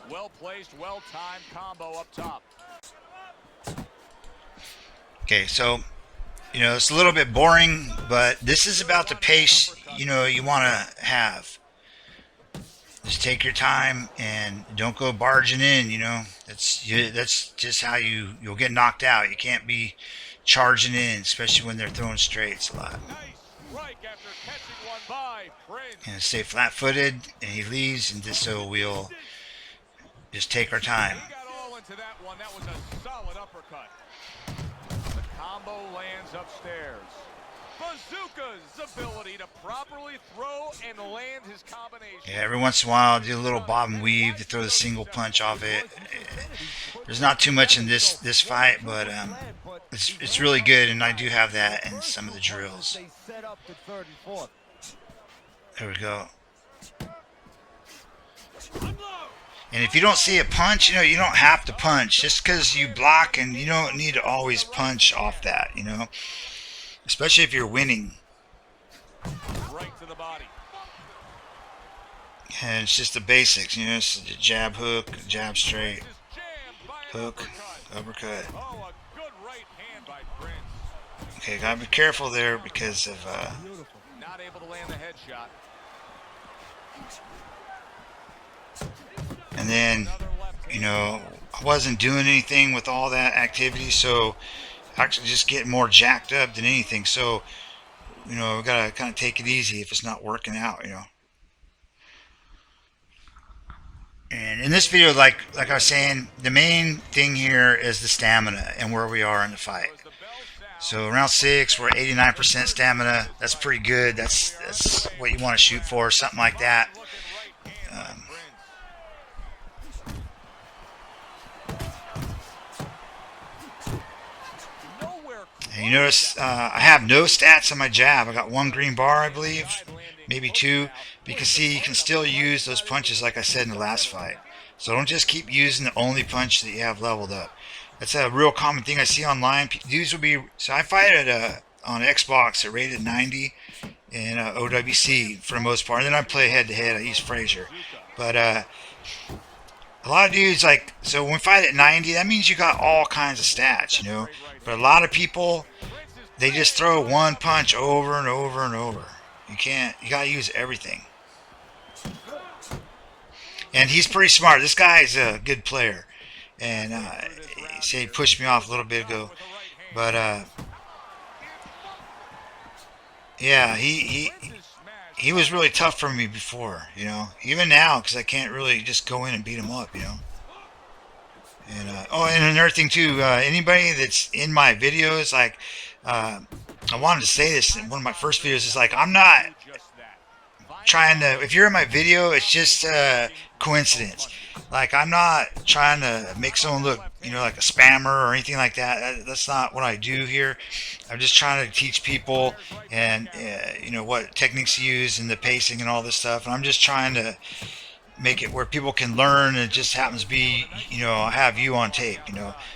Well-placed, well-timed combo up top. Okay, so, it's a little bit boring, but this is about the pace you want to have. Just take your time and don't go barging in. That's just how you'll get knocked out. You can't be charging in, especially when they're throwing straights a lot. Nice strike after catching one by Prince. And stay flat-footed, and he leaves, and just so we'll just take our time. He got all into that one. That was a solid uppercut. The combo lands upstairs. Bazooka's ability to properly throw and land his combination. Yeah, every once in a while, I'll do a little bob and weave to throw the single punch off it. There's not too much in this fight, but it's really good, and I do have that in some of the drills. There we go. And if you don't see a punch, you don't have to punch. Just because you block, and you don't need to always punch off that, especially if you're winning. Right to the body. And it's just the basics, it's a jab, hook, jab straight, hook, uppercut. Oh, a good right hand by Prince. Okay, gotta be careful there because of Not able to land the headshot. and then I wasn't doing anything with all that activity, so actually just getting more jacked up than anything. So we gotta kind of take it easy if it's not working out. And in this video, like I was saying, the main thing here is the stamina and where we are in the fight. So round 6, we're 89% stamina. That's pretty good. That's what you want to shoot for, something like that. And you notice I have no stats on my jab. I got 1 green bar, I believe, maybe 2. But you can see you can still use those punches like I said in the last fight. So don't just keep using the only punch that you have leveled up. That's a real common thing I see online. Dudes will be, so I fight at on Xbox at rated 90 and OWC for the most part. And then I play head to head. I use Frazier, but a lot of dudes so when we fight at 90, that means you got all kinds of stats, But a lot of people, they just throw one punch over and over and over. You gotta use everything. And he's pretty smart. This guy's a good player. And he said he pushed me off a little bit ago. But yeah, he was really tough for me before, Even now, because I can't really just go in and beat him up, And and another thing too, anybody that's in my videos, I wanted to say this in one of my first videos, is I'm not trying to, if you're in my video, it's just coincidence. I'm not trying to make someone look, like a spammer or anything like that. That's not what I do here. I'm just trying to teach people and, what techniques to use and the pacing and all this stuff. And I'm just trying to make it where people can learn, and it just happens to be, I have you on tape,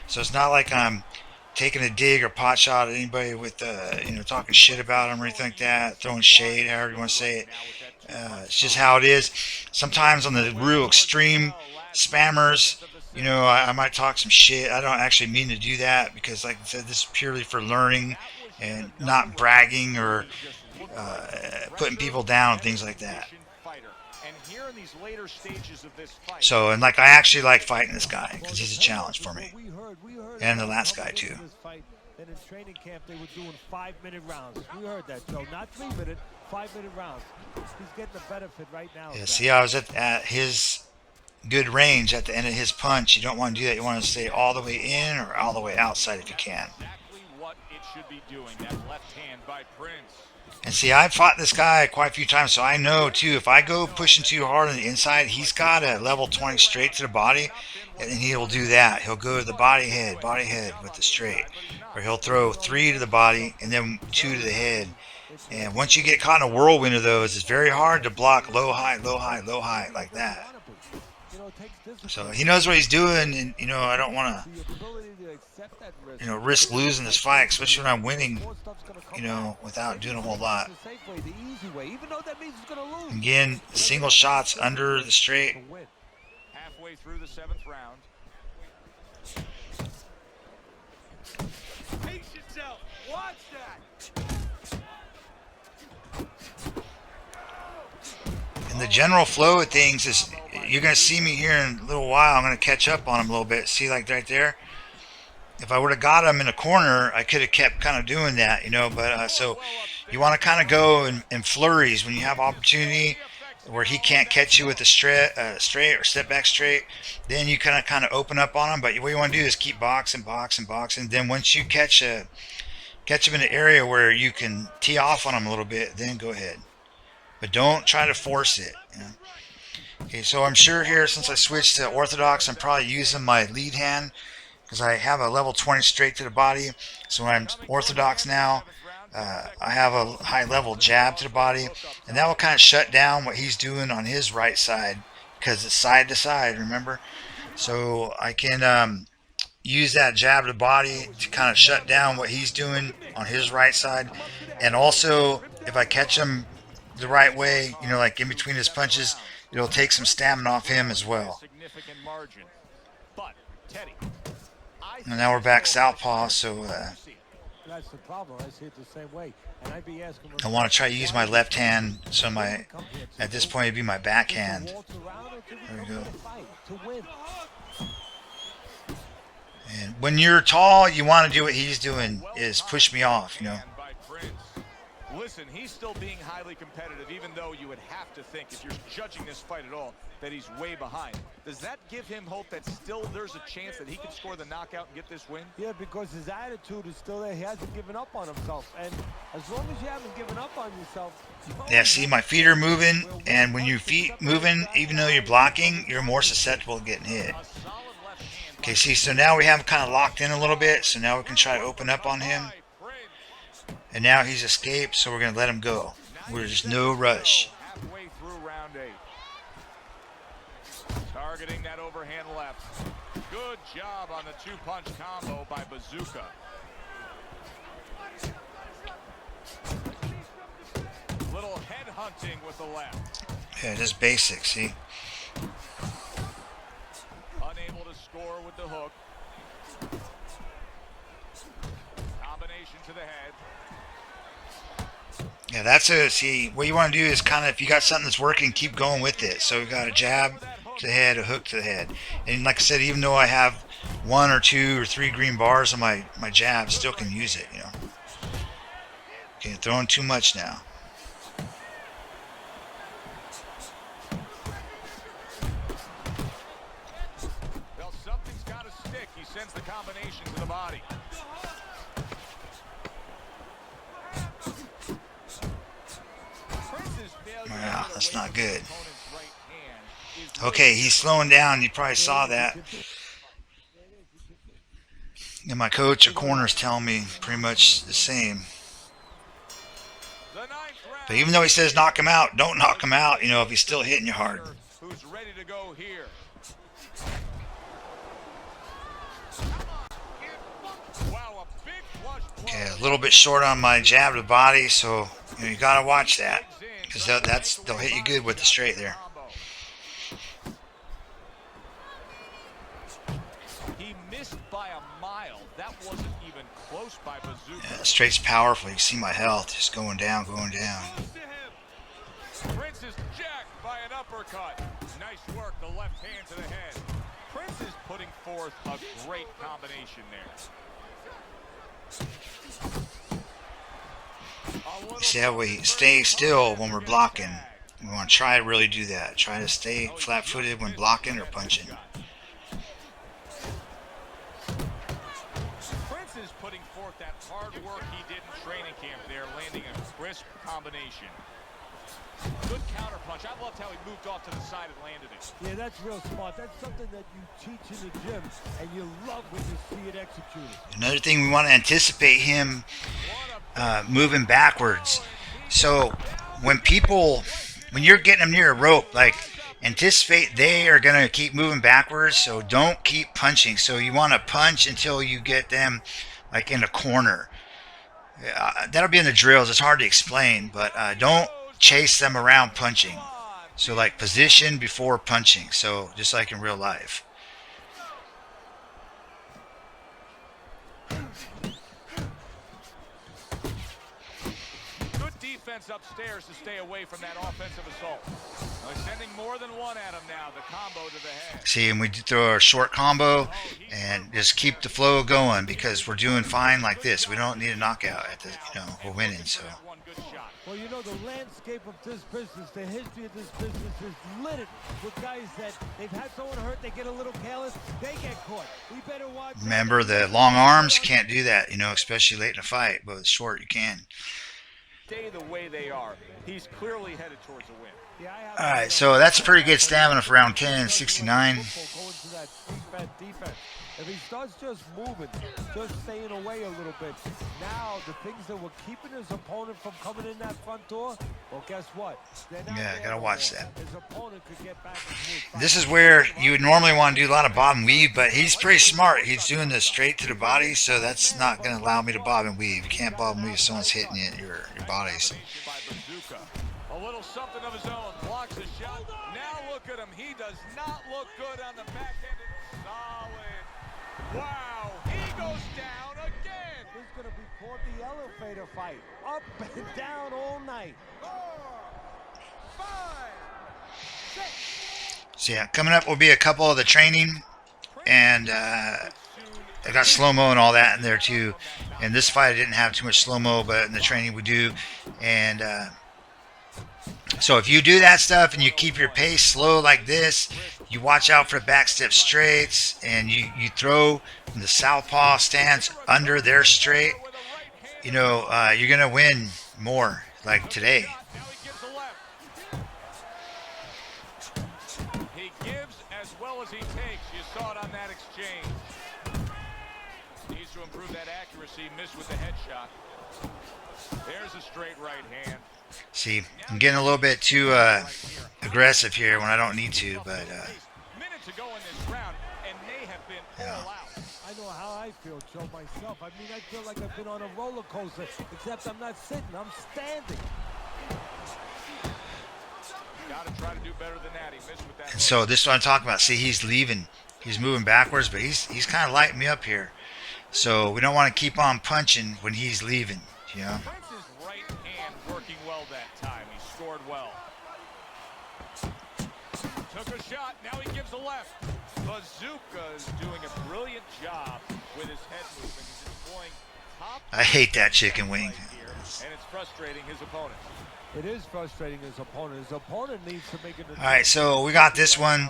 So it's not like I'm taking a dig or pot shot at anybody with, talking shit about them or anything like that, throwing shade, however you want to say it. It's just how it is. Sometimes on the real extreme spammers, I might talk some shit. I don't actually mean to do that because, like I said, this is purely for learning and not bragging or putting people down and things like that. So, and I actually like fighting this guy because he's a challenge for me. And the last guy too. That in training camp they were doing 5-minute rounds. We heard that, Joe. Not 3-minute, 5-minute rounds. He's getting the benefit right now. Yeah, see, I was at his good range at the end of his punch. You don't want to do that. You want to stay all the way in or all the way outside if you can. Exactly what it should be doing. That left hand by Prince. And see, I've fought this guy quite a few times, so I know too, if I go pushing too hard on the inside, he's got a level 20 straight to the body, and he'll do that. He'll go to the body head with the straight. Or he'll throw 3 to the body and then 2 to the head. And once you get caught in a whirlwind of those, it's very hard to block low, high, low, high, low, high like that. So he knows what he's doing, and, I don't want to, risk losing this fight, especially when I'm winning, without doing a whole lot. Again, single shots under the straight. Halfway through the 7th round. Pace yourself. Watch that. the general flow of things is you're going to see me here in a little while. I'm going to catch up on him a little bit. See, like right there? If I would have got him in a corner, I could have kept kind of doing that, But so you want to kind of go in flurries when you have opportunity where he can't catch you with a straight or step back straight. Then you kind of open up on him. But what you want to do is keep boxing. Then once you catch him in an area where you can tee off on him a little bit, then go ahead. But don't try to force it. Okay, so I'm sure here, since I switched to orthodox, I'm probably using my lead hand because I have a level 20 straight to the body. So when I'm orthodox now, I have a high level jab to the body, and that will kind of shut down what he's doing on his right side because it's side to side, remember? So I can use that jab to the body to kind of shut down what he's doing on his right side. And also, if I catch him the right way, like in between his punches, it'll take some stamina off him as well. And now we're back southpaw, so That's the problem. I see it the same way. And I'd be asking I want to try to use my left hand. So at this point, it'd be my backhand. There we go. And when you're tall, you want to do what he's doing, is push me off, Listen, he's still being highly competitive, even though you would have to think, if you're judging this fight at all, that he's way behind. Does that give him hope that still there's a chance that he can score the knockout and get this win? Yeah, because his attitude is still there. He hasn't given up on himself. And as long as you haven't given up on yourself... Yeah, see, my feet are moving, and when your feet moving, even though you're blocking, you're more susceptible to getting hit. Okay, see, so now we have him kind of locked in a little bit, so now we can try to open up on him. And now he's escaped, so we're going to let him go. There's no rush. Halfway through round 8. Targeting that overhand left. Good job on the two-punch combo by Bazooka. Little head hunting with the left. Yeah, just basic, see? Unable to score with the hook. Combination to the head. Yeah, see, what you want to do is kind of, if you got something that's working, keep going with it. So we got a jab to the head, a hook to the head. And like I said, even though I have 1 or 2 or 3 green bars on my jab, still can use it, Okay, throwing too much now. Well, something's got to stick. He sends the combination to the body. Wow, that's not good. Okay, he's slowing down. You probably saw that. And my coach at corners telling me pretty much the same. But even though he says knock him out, don't knock him out, if he's still hitting you hard. Who's ready to go here? Wow, a big flush blow. Okay, a little bit short on my jab to the body, so you gotta watch that. Because they'll hit you good with the straight there. He missed by a mile. That wasn't even close by Bazooka. Yeah, straight's powerful. You can see my health just going down, going down. Prince is jacked by an uppercut. Nice work, the left hand to the head. Prince is putting forth a great combination there. You see how we stay still when we're blocking. We want to try to really do that. Try to stay flat-footed when blocking or punching. Prince is putting forth that hard work he did in training camp there, landing a crisp combination. Good counter punch. I loved how he moved off to the side and landed it. Yeah, that's real smart. That's something that you teach in the gym, and you love when you see it executed. Another thing, we want to anticipate him moving backwards. So when you're getting them near a rope, like, anticipate they are going to keep moving backwards, so don't keep punching. So you want to punch until you get them like in a corner. That'll be in the drills. It's hard to explain, but don't chase them around punching. So like position before punching, so just like in real life. defense upstairs to stay away from that offensive assault. They're sending more than one at him now. The combo to the head. See, and we throw a short combo and just keep the flow going because we're doing fine like this. We don't need a knockout at the, we're winning. So. Well, you know, the landscape of this business, the history of this business is littered with guys that they've had someone hurt, they get a little careless, they get caught. We better watch. Remember, the long arms, you can't do that, especially late in a fight, but with short, you can. Stay the way they are. He's clearly headed towards a win. All right, so that's a pretty good stamina for round 10 and 69. If he starts just moving, just staying away a little bit, now the things that were keeping his opponent from coming in that front door, well, guess what? Yeah, I gotta watch that. His opponent could get back into This is where you would normally want to do a lot of bob and weave, but he's pretty smart. He's doing this straight to the body, so that's not going to allow me to bob and weave. You can't bob and weave if someone's hitting you at your bodies. A little something of his own, blocks a shot. Now look at him. He does not look good on the back end. Solid. Wow, he goes down again. This is going to be called the elevator fight. Up and down all night. 4, 5, 6. So yeah, coming up will be a couple of the training, and I got slow-mo and all that in there too. And this fight I didn't have too much slow-mo, but in the training we do. And so if you do that stuff and you keep your pace slow like this, you watch out for back step straights, and you throw from the southpaw stance under their straight, you're going to win more like today. He gives as well as he takes. You saw it on that exchange. Needs to improve that accuracy. Missed with the headshot. There's a straight right hand. See, I'm getting a little bit too aggressive here when I don't need to, but minute to go in this round, and they have been all out. I know how I feel, Joe, myself. I mean, I feel like I've been on a roller coaster, except I'm not sitting, I'm standing. Got to try to do better than that. He missed with that. And so this is what I'm talking about. See, he's leaving. He's moving backwards, but he's kind of lighting me up here. So we don't want to keep on punching when he's leaving, Prince's right hand working well that time. He scored well. Took a shot. Now he gives a left. Bazooka is doing a brilliant job with his head movement. He's employing top. I hate that chicken wing. Right here, and it's frustrating his opponent. It is frustrating his opponent. His opponent needs to make it. All right, so we got this one,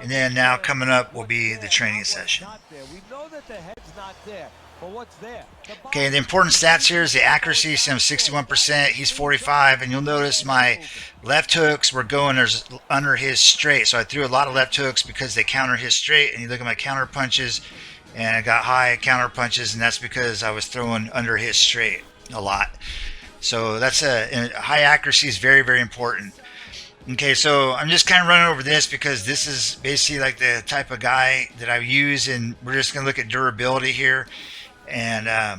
and then now coming up will be the training session. We know that the head's not there, but what's there? Okay, the important stats here is the accuracy. So I'm 61%, he's 45, and you'll notice my left hooks were going under his straight. So I threw a lot of left hooks because they counter his straight, and you look at my counter punches, and I got high counter punches, and that's because I was throwing under his straight a lot. So that's a high accuracy is very, very important. Okay, so I'm just kind of running over this because this is basically like the type of guy that I use, and we're just going to look at durability here. And I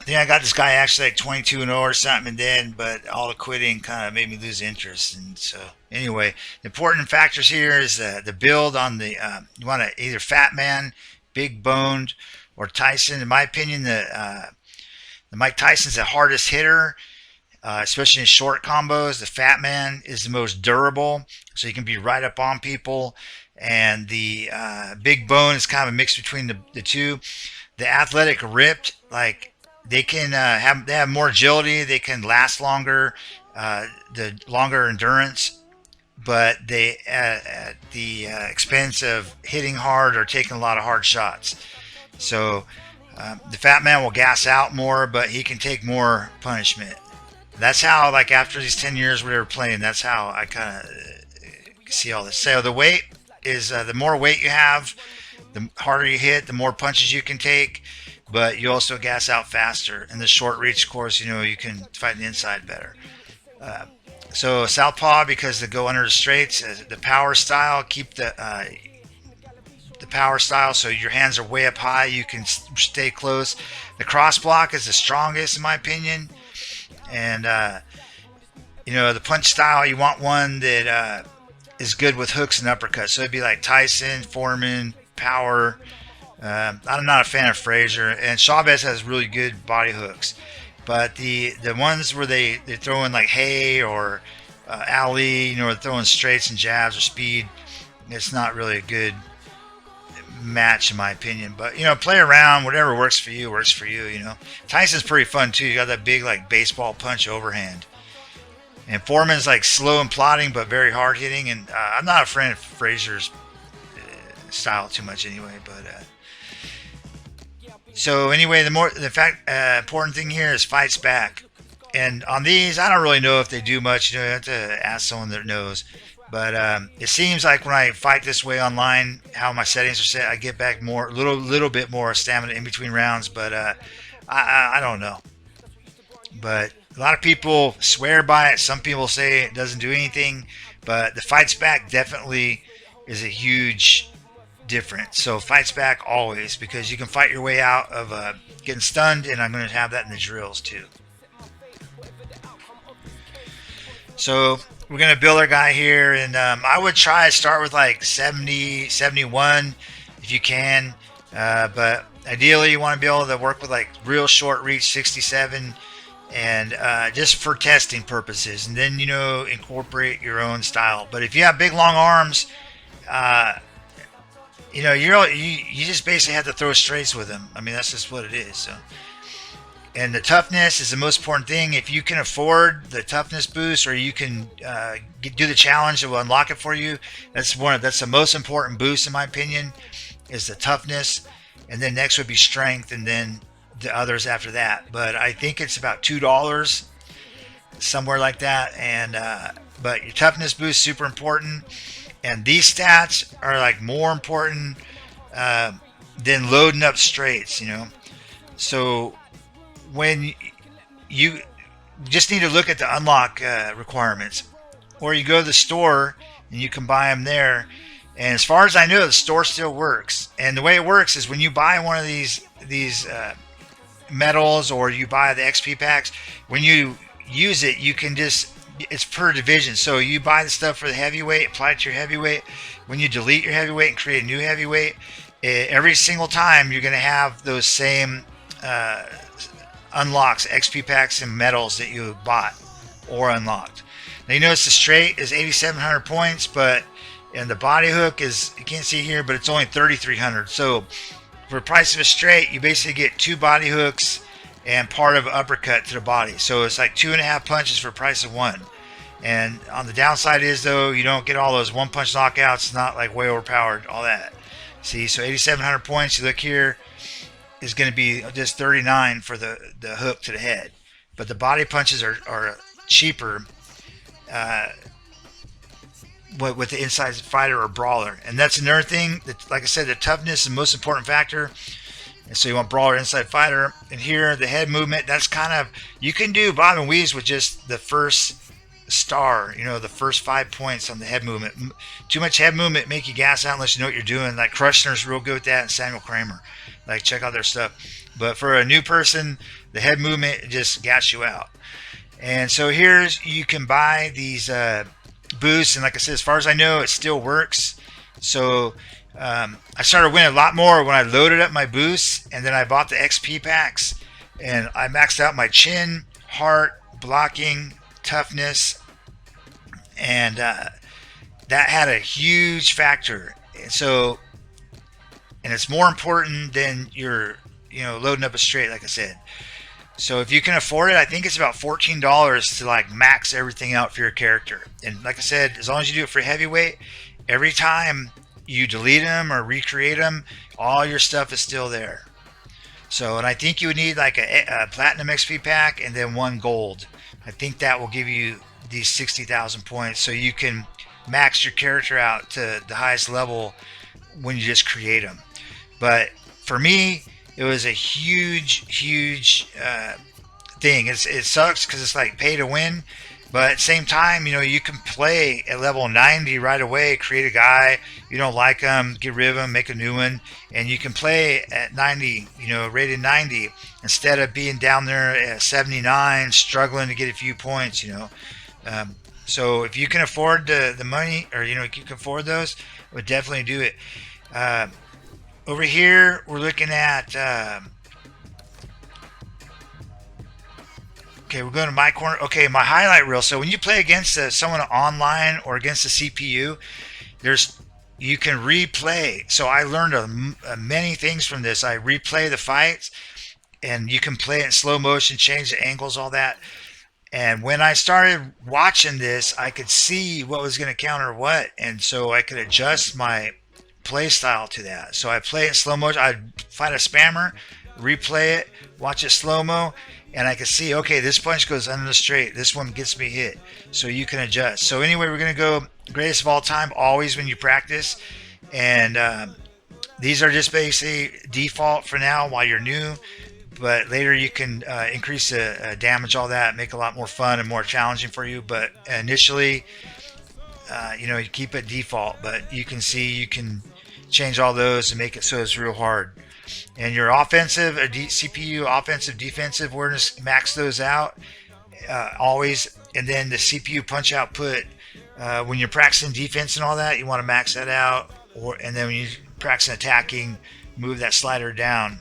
think I got this guy actually like 22-0 or something, but all the quitting kind of made me lose interest. And so anyway, the important factors here is the build on the you want to either fat man, big boned, or Tyson. In my opinion, the Mike Tyson's the hardest hitter, especially in short combos. The fat man is the most durable, so you can be right up on people. And the big bone is kind of a mix between the two. The athletic ripped, like they can they have more agility, they can last longer, the longer endurance, but they at the expense of hitting hard or taking a lot of hard shots. So the fat man will gas out more, but he can take more punishment. That's how, like after these 10 years we were playing, that's how I kind of see all this. So the weight is the more weight you have, the harder you hit, the more punches you can take, but you also gas out faster. In the short reach course, you can fight the inside better. So Southpaw, because they go under the straights, the power style, keep the power style, so your hands are way up high, you can stay close. The cross block is the strongest in my opinion, and the punch style, you want one that is good with hooks and uppercuts. So it'd be like Tyson, Foreman, Power. I'm not a fan of Frazier, and Chavez has really good body hooks. But the ones where they throw in like hay or alley, you know, throwing straights and jabs or speed, it's not really a good match in my opinion. But you know, play around, whatever works for you works for you. You know, Tyson's pretty fun too. You got that big like baseball punch overhand. And Foreman's like slow and plodding, but very hard hitting. And I'm not a fan of Frazier's style too much anyway. But so anyway, important thing here is fights back. And on these, I don't really know if they do much. You know, you have to ask someone that knows. But it seems like when I fight this way online, how my settings are set, I get back more, little bit more stamina in between rounds. But I don't know. But a lot of people swear by it. Some people say it doesn't do anything. But the fights back definitely is a huge difference. So fights back always, because you can fight your way out of getting stunned, and I'm going to have that in the drills too. So we're going to build our guy here, and I would try to start with like 70, 71 if you can. But ideally you want to be able to work with like real short reach 67, and just for testing purposes, and then, you know, incorporate your own style. But if you have big long arms, you know, you just basically have to throw straights with them. I mean, that's just what it is. So, and the toughness is the most important thing. If you can afford the toughness boost, or you can do the challenge that will unlock it for you, that's the most important boost in my opinion, is the toughness. And then next would be strength, and then the others after that. But I think it's about $2, somewhere like that. And but your toughness boost is super important. And these stats are like more important than loading up straights, you know. So when you just need to look at the unlock requirements, or you go to the store and you can buy them there. And as far as I know, the store still works. And the way it works is when you buy one of these medals, or you buy the XP packs, when you use it, you can just, it's per division. So you buy the stuff for the heavyweight, apply it to your heavyweight. When you delete your heavyweight and create a new heavyweight, every single time you're going to have those same unlocks, XP packs and medals that you bought or unlocked. Now you notice the straight is 8,700 points, and the body hook is, you can't see here, but it's only 3,300. So for the price of a straight, you basically get 2 body hooks and part of an uppercut to the body. So it's like 2.5 punches for the price of 1. And on the downside is, though, you don't get all those one-punch knockouts. It's not like way overpowered, all that. See, so 8,700 points. You look here, is going to be just 39 for the hook to the head. But the body punches are cheaper with the inside fighter or brawler. And that's another thing. That, like I said, the toughness is the most important factor. And so you want brawler, inside fighter. And here, the head movement, that's kind of, you can do bob and weaves with just the first star, you know, the first 5 points on the head movement. Too much head movement make you gas out unless you know what you're doing. Like Krushner's real good with that, and Samuel Kramer. Like, check out their stuff. But for a new person, the head movement just gas you out. And so here's, you can buy these boosts. And like I said, as far as I know, it still works. So I started winning a lot more when I loaded up my boosts, and then I bought the XP packs, and I maxed out my chin, heart, blocking, toughness, and that had a huge factor. So, and it's more important than your, you know, loading up a straight, like I said. So if you can afford it, I think it's about $14 to like max everything out for your character. And like I said, as long as you do it for heavyweight, every time you delete them or recreate them, all your stuff is still there. So, and I think you would need like a platinum XP pack and then 1 gold. I think that will give you these 60,000 points, so you can max your character out to the highest level when you just create them. But for me, it was a huge thing. It sucks because it's like pay to win. But at the same time, you know, you can play at level 90 right away, create a guy, you don't like him, get rid of him, make a new one, and you can play at 90, you know, rated 90, instead of being down there at 79, struggling to get a few points, you know. So if you can afford the money, or, you know, if you can afford those, I would definitely do it. Over here, we're looking at Okay, we're going to my corner. Okay, my highlight reel. So when you play against someone online or against the CPU, there's you can replay. So I learned many things from this. I replay the fights, and you can play it in slow motion, change the angles, all that. And when I started watching this, I could see what was going to counter what, and so I could adjust my play style to that. So I play it in slow motion. I'd find a spammer, replay it, watch it slow mo, and I could see, okay, this punch goes under the straight. This one gets me hit. So you can adjust. So anyway, we're going to go greatest of all time, always when you practice. And these are just basically default for now while you're new. But later you can increase the damage, all that, make it a lot more fun and more challenging for you. But initially, you keep it default. But you can see you can change all those and make it so it's real hard. And your offensive, CPU, offensive, defensive awareness, max those out always. And then the CPU punch output, when you're practicing defense and all that, you want to max that out. And then when you're practicing attacking, move that slider down.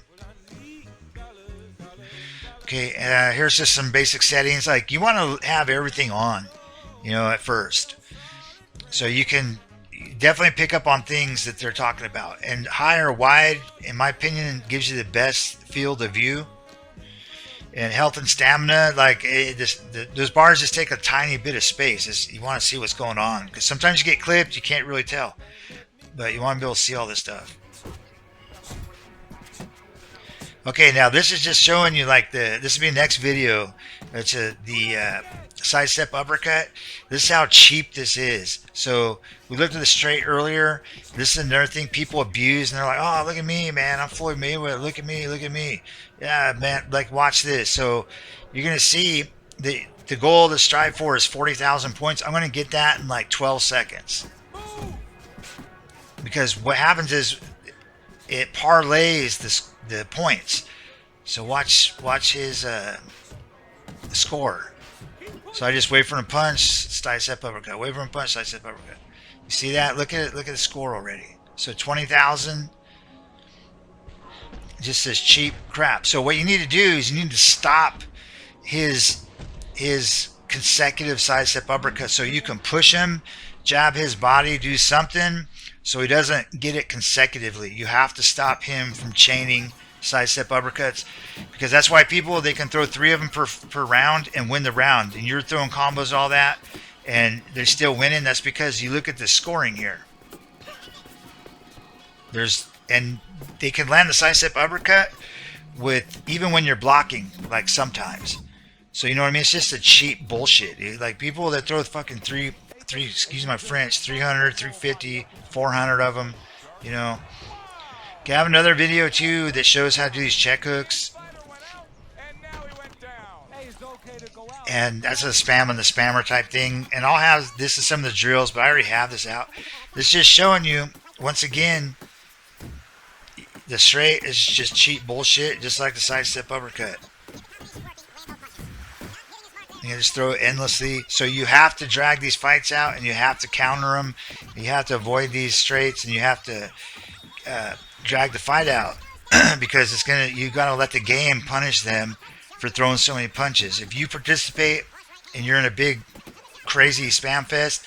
Okay, here's just some basic settings. Like, you want to have everything on, at first. So you can definitely pick up on things that they're talking about. And high or wide, in my opinion, gives you the best field of view. And health and stamina, like those bars just take a tiny bit of space. You want to see what's going on. Because sometimes you get clipped, you can't really tell. But you want to be able to see all this stuff. Okay, now this is just showing you this will be the next video. It's the sidestep uppercut. This is how cheap this is. So we looked at the straight earlier. This is another thing people abuse, and they're like, "Oh, look at me, man! I'm Floyd Mayweather. Look at me, look at me." Yeah, man. Like, watch this. So you're gonna see the goal to strive for is 40,000 points. I'm gonna get that in like 12 seconds. Because what happens is it parlays the points. So watch his score. So I just wait for him to punch, sidestep uppercut. Wait for him to punch, sidestep uppercut. You see that? Look at it. Look at the score already. So 20,000. Just this cheap crap. So what you need to do is you need to stop his consecutive sidestep uppercut so you can push him, jab his body, do something so he doesn't get it consecutively. You have to stop him from chaining sidestep uppercuts, because that's why they can throw 3 of them per round and win the round, and you're throwing combos, all that, and they're still winning. That's because you look at the scoring here. And they can land the sidestep uppercut even when you're blocking, like sometimes. So you know what I mean? It's just a cheap bullshit, dude. Like, people that throw fucking three, excuse my French, 300, 350, 400 of them, Okay, I have another video too that shows how to do these check hooks. And that's a spam and the spammer type thing. And I'll have this is some of the drills, but I already have this out. This is just showing you, once again, the straight is just cheap bullshit, just like the sidestep uppercut. You can just throw it endlessly. So you have to drag these fights out, and you have to counter them. You have to avoid these straights, and you have to drag the fight out because you got to let the game punish them for throwing so many punches. If you participate and you're in a big crazy spam fest,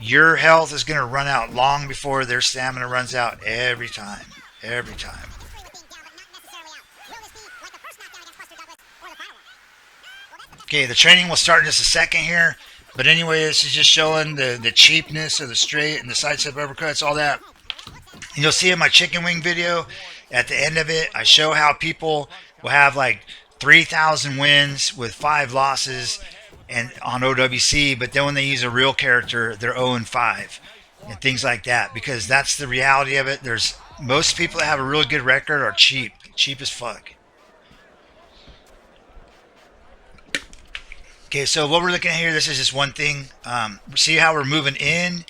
your health is going to run out long before their stamina runs out every time. Okay, the training will start in just a second here, but anyway, this is just showing the cheapness of the straight and the sidestep uppercuts, all that. And you'll see in my chicken wing video, at the end of it, I show how people will have like 3,000 wins with 5 losses and on OWC, but then when they use a real character, they're 0-5 and things like that, because that's the reality of it. Most people that have a really good record are cheap as fuck. Okay, so what we're looking at here, this is just one thing. See how we're moving in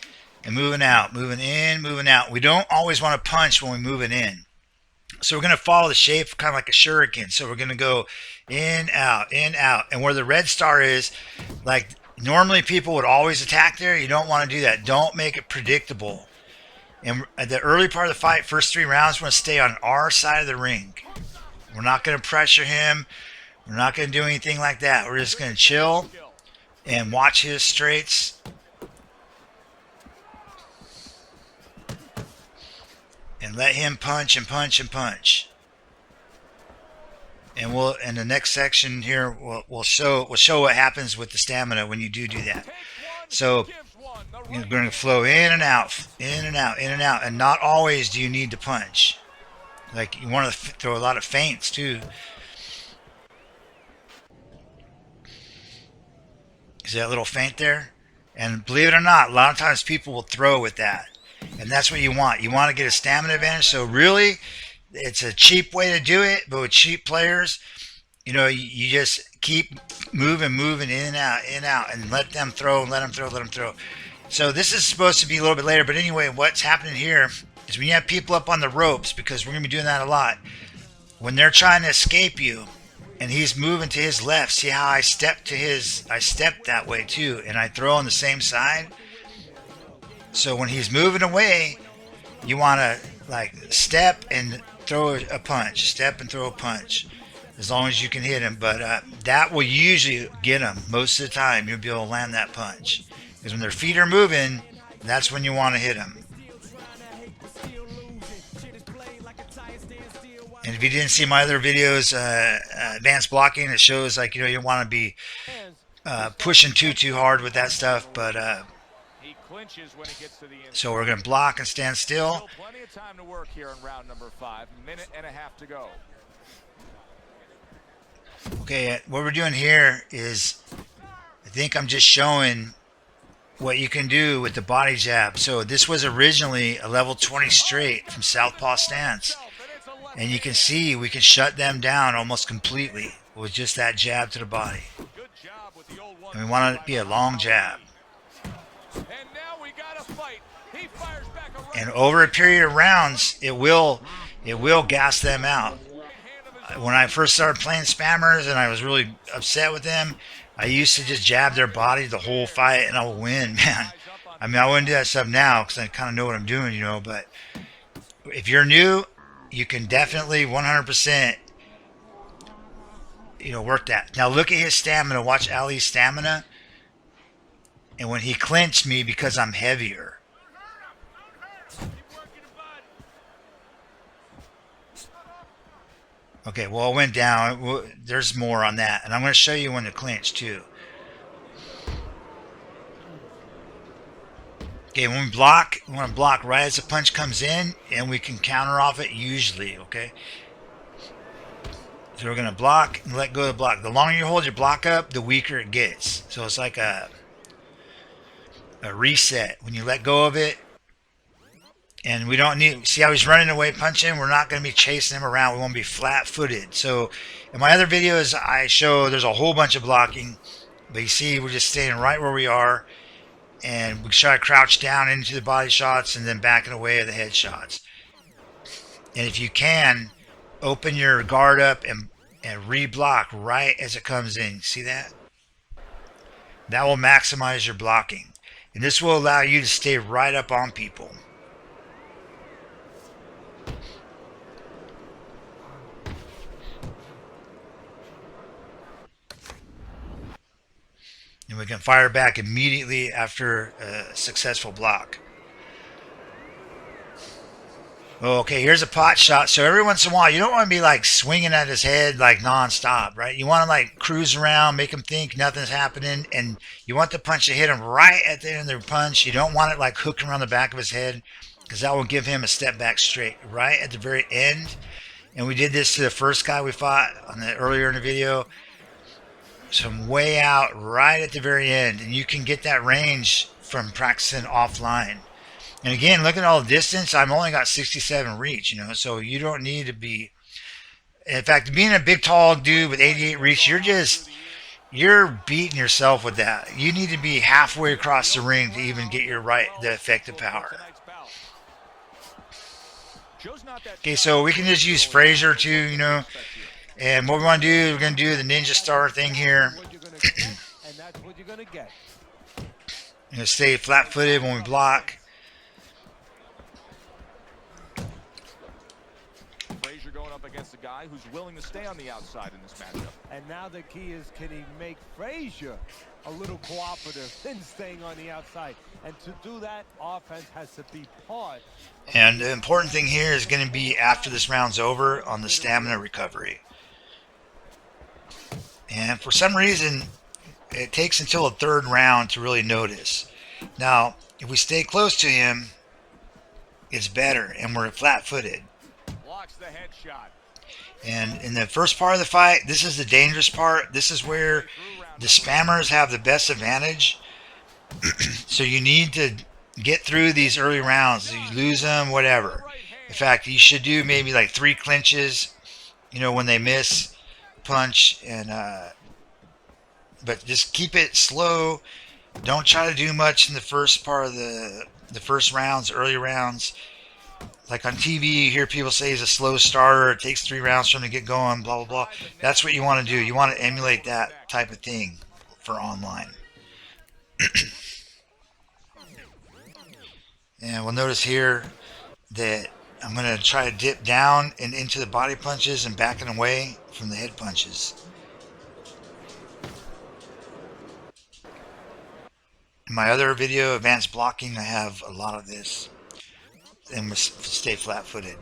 and moving out, moving in, moving out. We don't always want to punch when we move it in. So we're going to follow the shape kind of like a shuriken. So we're going to go in, out, in, out. And where the red star is, like normally people would always attack there. You don't want to do that. Don't make it predictable. And at the early part of the fight, first 3 rounds, we're going to stay on our side of the ring. We're not going to pressure him. We're not going to do anything like that. We're just going to chill and watch his straights. And let him punch and punch and punch. And we'll in the next section here we'll show what happens with the stamina when you do that. So you're going to flow in and out, in and out, in and out, and not always do you need to punch. Like you want to throw a lot of feints too. See that little feint there? And believe it or not, a lot of times people will throw with that. And that's what you want. You want to get a stamina advantage. So really, it's a cheap way to do it. But with cheap players, you know, you just keep moving in and out, and let them throw, let them throw, let them throw. So this is supposed to be a little bit later. But anyway, what's happening here is when you have people up on the ropes, because we're going to be doing that a lot, when they're trying to escape you, and he's moving to his left. See how I step that way too, and I throw on the same side. So when he's moving away, you want to like step and throw a punch, step and throw a punch, as long as you can hit him. But that will usually get him most of the time. You'll be able to land that punch, because when their feet are moving, that's when you want to hit them. And if you didn't see my other videos, advanced blocking, it shows like, you know, you don't want to be pushing too hard with that stuff. But he clinches when he gets to the inside. So we're going to block and stand still. Plenty of time to work here in round number 5. Minute and a half to go. Okay, what we're doing here is, I think I'm just showing what you can do with the body jab. So this was originally a level 20 straight from Southpaw stance. And you can see we can shut them down almost completely with just that jab to the body. And we want it to be a long jab. And over a period of rounds, it will gas them out. When I first started playing spammers and I was really upset with them, I used to just jab their body the whole fight and I would win, man. I mean, I wouldn't do that stuff now because I kind of know what I'm doing, you know. But if you're new, you can definitely 100%, you know, work that. Now look at his stamina. Watch Ali's stamina. And when he clinched me because I'm heavier. Okay, well, it went down. There's more on that. And I'm going to show you when to clinch too. Okay, when we want to block right as the punch comes in, and we can counter off it usually, okay? So we're going to block and let go of the block. The longer you hold your block up, the weaker it gets. So it's like a reset. When you let go of it, and we don't need, see how he's running away punching? We're not going to be chasing him around. We want to be flat-footed. So in my other videos, I show there's a whole bunch of blocking, but you see we're just staying right where we are. And we try to crouch down into the body shots and then backing away of the head shots. And if you can, open your guard up and re-block right as it comes in. See that? That will maximize your blocking. And this will allow you to stay right up on people. And we can fire back immediately after a successful block. Okay, here's a pot shot. So every once in a while, you don't want to be like swinging at his head like non-stop, right? You want to like cruise around, make him think nothing's happening, and you want the punch to hit him right at the end of the punch. You don't want it like hooking around the back of his head, because that will give him a step back straight right at the very end. And we did this to the first guy we fought earlier in the video. Some way out right at the very end, and you can get that range from practicing offline. And again, look at all the distance. I've only got 67 reach, you know, so you don't need to be, in fact, being a big tall dude with 88 reach, you're beating yourself with that. You need to be halfway across the ring to even get the effective power. Okay, so we can just use Fraser too, you know. And what we want to do is we're going to do the ninja star thing here. You're going to stay flat-footed when we block. Frazier going up against a guy who's willing to stay on the outside in this matchup. And now the key is, can he make Frazier a little cooperative in staying on the outside? And to do that, offense has to be part. And the important thing here is going to be after this round's over on the stamina recovery. And for some reason, it takes until the third round to really notice. Now, if we stay close to him, it's better, and we're flat-footed. Blocks the headshot. And in the first part of the fight, this is the dangerous part. This is where the spammers have the best advantage. So you need to get through these early rounds. You lose them, whatever. In fact, you should do maybe like 3 clinches, you know, when they miss punch, and but just keep it slow. Don't try to do much in the first part of the first rounds, early rounds. Like on TV, you hear people say he's a slow starter. It takes 3 rounds for him to get going, blah, blah, blah. That's what you want to do. You want to emulate that type of thing for online. And we'll notice here that I'm going to try to dip down and into the body punches and backing away from the head punches. In my other video, Advanced Blocking, I have a lot of this. And we stay flat-footed.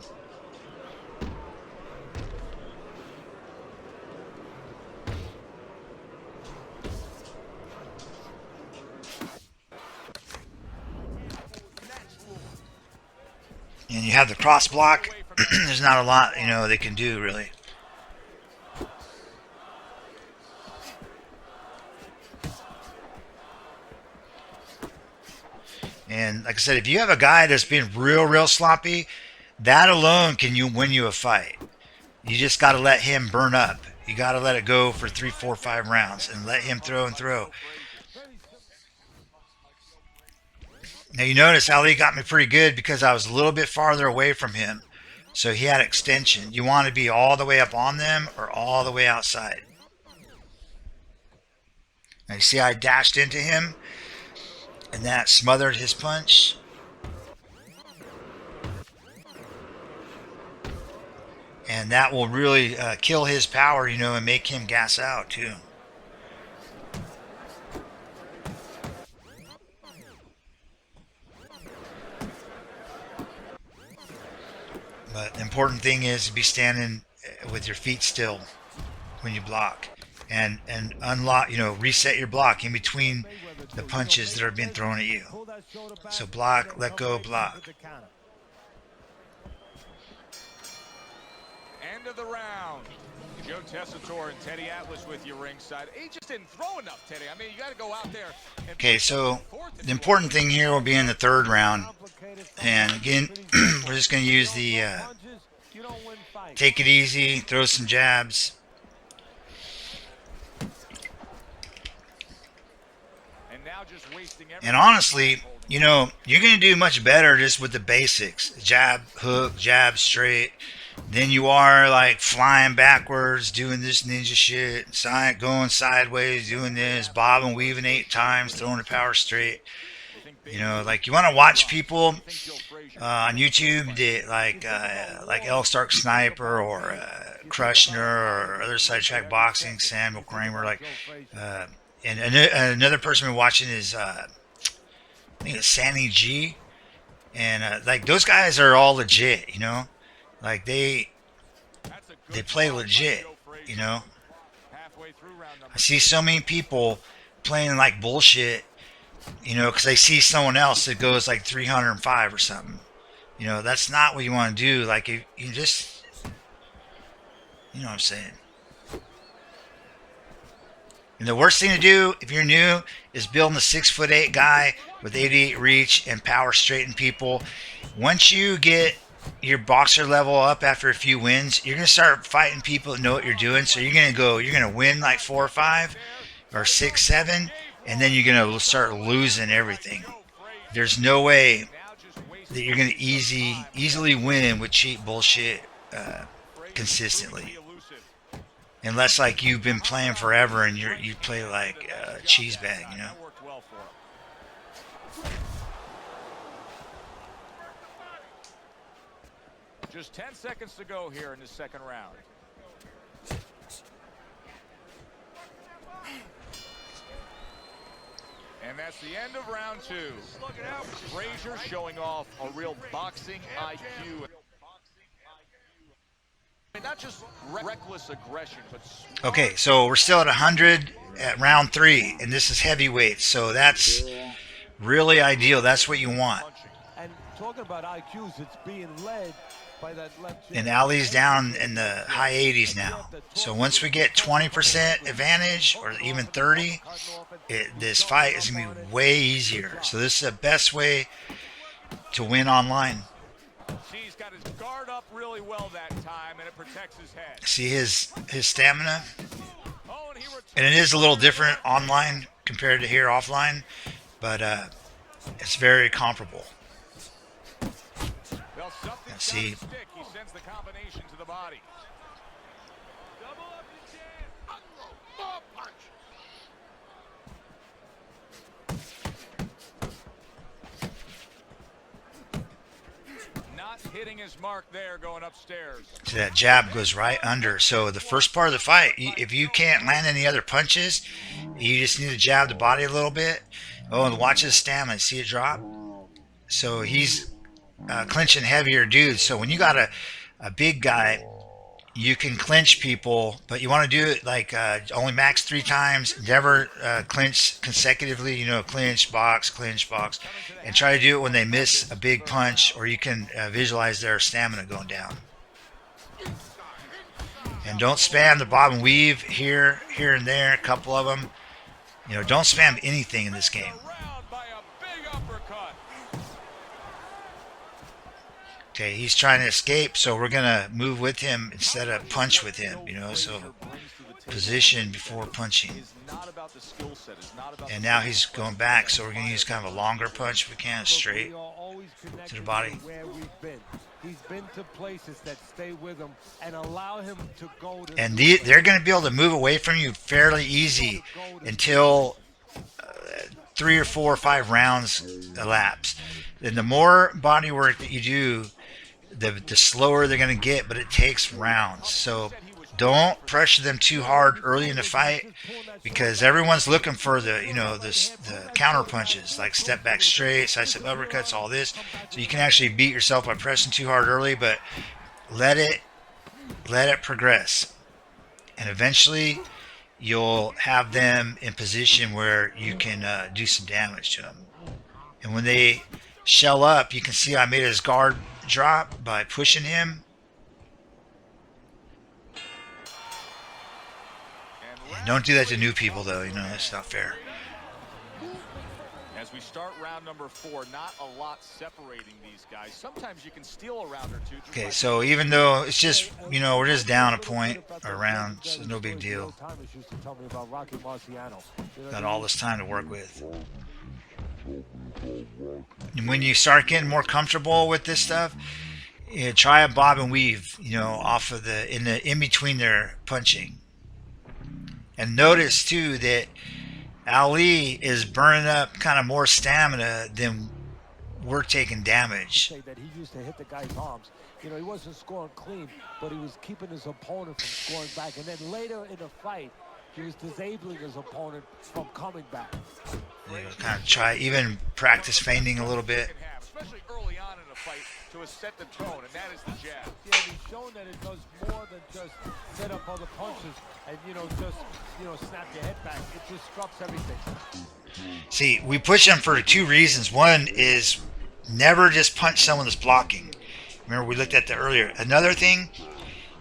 And you have the cross block. There's not a lot, you know, they can do really. And like I said, if you have a guy that's being real sloppy, that alone can win you a fight. You just got to let him burn up. You got to let it go for 3, 4, 5 rounds and let him throw and throw. Now you notice Ali got me pretty good because I was a little bit farther away from him. So he had extension. You want to be all the way up on them or all the way outside. Now you see I dashed into him and that smothered his punch. And that will really kill his power, you know, and make him gas out too. But the important thing is to be standing with your feet still when you block, and unlock, you know, reset your block in between the punches that are being thrown at you. So block, let go, block. End of the round. Joe Tessitore and Teddy Atlas with you ringside. He just didn't throw enough, Teddy. I mean, you got to go out there. Okay, so the important thing here will be in the third round. And again, we're just going to use the take it easy, throw some jabs. And honestly, you know, you're going to do much better just with the basics. Jab, hook, jab, straight. Then you are like flying backwards, doing this ninja shit, going sideways, doing this, bobbing, weaving 8 times, throwing the power straight. You know, like you want to watch people on YouTube that like L. Stark Sniper or Krushner or other sidetrack boxing, Samuel Kramer, like, and another person we're watching is I think it's Sandy G, and like those guys are all legit, you know. Like they play legit, you know. I see so many people playing like bullshit, you know, because they see someone else that goes like 305 or something. You know, that's not what you want to do. Like you just, you know what I'm saying. And the worst thing to do if you're new is building a 6'8" guy with 88 reach and power straighten people. Once you get your boxer level up after a few wins, you're going to start fighting people that know what you're doing. So you're going to win like 4 or 5 or 6, 7, and then you're going to start losing everything. There's no way that you're going to easily win with cheap bullshit consistently. Unless like you've been playing forever and you play like a cheese bag, you know. Just 10 seconds to go here in the second round. And that's the end of round 2. Frazier showing off a real boxing IQ. Not just reckless aggression, but Okay, so we're still at 100 at round 3, and this is heavyweight, so that's really ideal. That's what you want. And talking about IQs, it's being led by that left jab. And Ali's down in the high 80s now. So once we get 20% advantage, or even 30, this fight is going to be way easier. So this is the best way to win online. He's got his guard up really well that time, and it protects his head. See his stamina? Oh, And it is a little different online compared to here offline, but it's very comparable. Well, Let's see. stick. He sends the combination to the body. Not hitting his mark there, going upstairs. So that jab goes right under. So the first part of the fight, if you can't land any other punches, you just need to jab the body a little bit. Oh, and watch his stamina. See it drop? So he's clinching heavier dudes. So when you got a big guy, you can clinch people, but you want to do it like only max 3 times. Never clinch consecutively. You know, clinch, box, and try to do it when they miss a big punch, or you can visualize their stamina going down. And don't spam the bob and weave here and there. A couple of them. You know, don't spam anything in this game. Okay, he's trying to escape, so we're gonna move with him instead of punch with him. You know, so position before punching. And now he's going back, so we're gonna use kind of a longer punch if we can, straight to the body. He's been to places that stay with him and allow him to go to. And they're going to be able to move away from you fairly easy until 3 or 4 or 5 rounds elapse. And the more body work that you do, the slower they're going to get, but it takes rounds. So don't pressure them too hard early in the fight, because everyone's looking for the counter punches, like step back straight, side step uppercuts, all this. So you can actually beat yourself by pressing too hard early, but let it progress, and eventually you'll have them in position where you can do some damage to them. And when they shell up, you can see I made his guard drop by pushing him. Don't do that to new people, though. You know, that's not fair. As we start round number 4, not a lot separating these guys. Sometimes you can steal a round or two. Okay, so even though it's just, you know, we're just down a point or a round, so no big deal. Got all this time to work with. And when you start getting more comfortable with this stuff, you know, try a bob and weave, you know, off of in between their punching. And notice too that Ali is burning up kind of more stamina than we're taking damage. That he used to hit the guy's arms. You know, he wasn't scoring clean, but he was keeping his opponent from scoring back. And then later in the fight, he was disabling his opponent from coming back. You know, kind of try, even practice feinting a little bit. Especially early on in a fight, to set the tone, and that is the jab. Yeah, he's shown that it does more than just set up other punches and, snap your head back. It disrupts everything. See, we push them for 2 reasons. One is never just punch someone that's blocking. Remember, we looked at that earlier. Another thing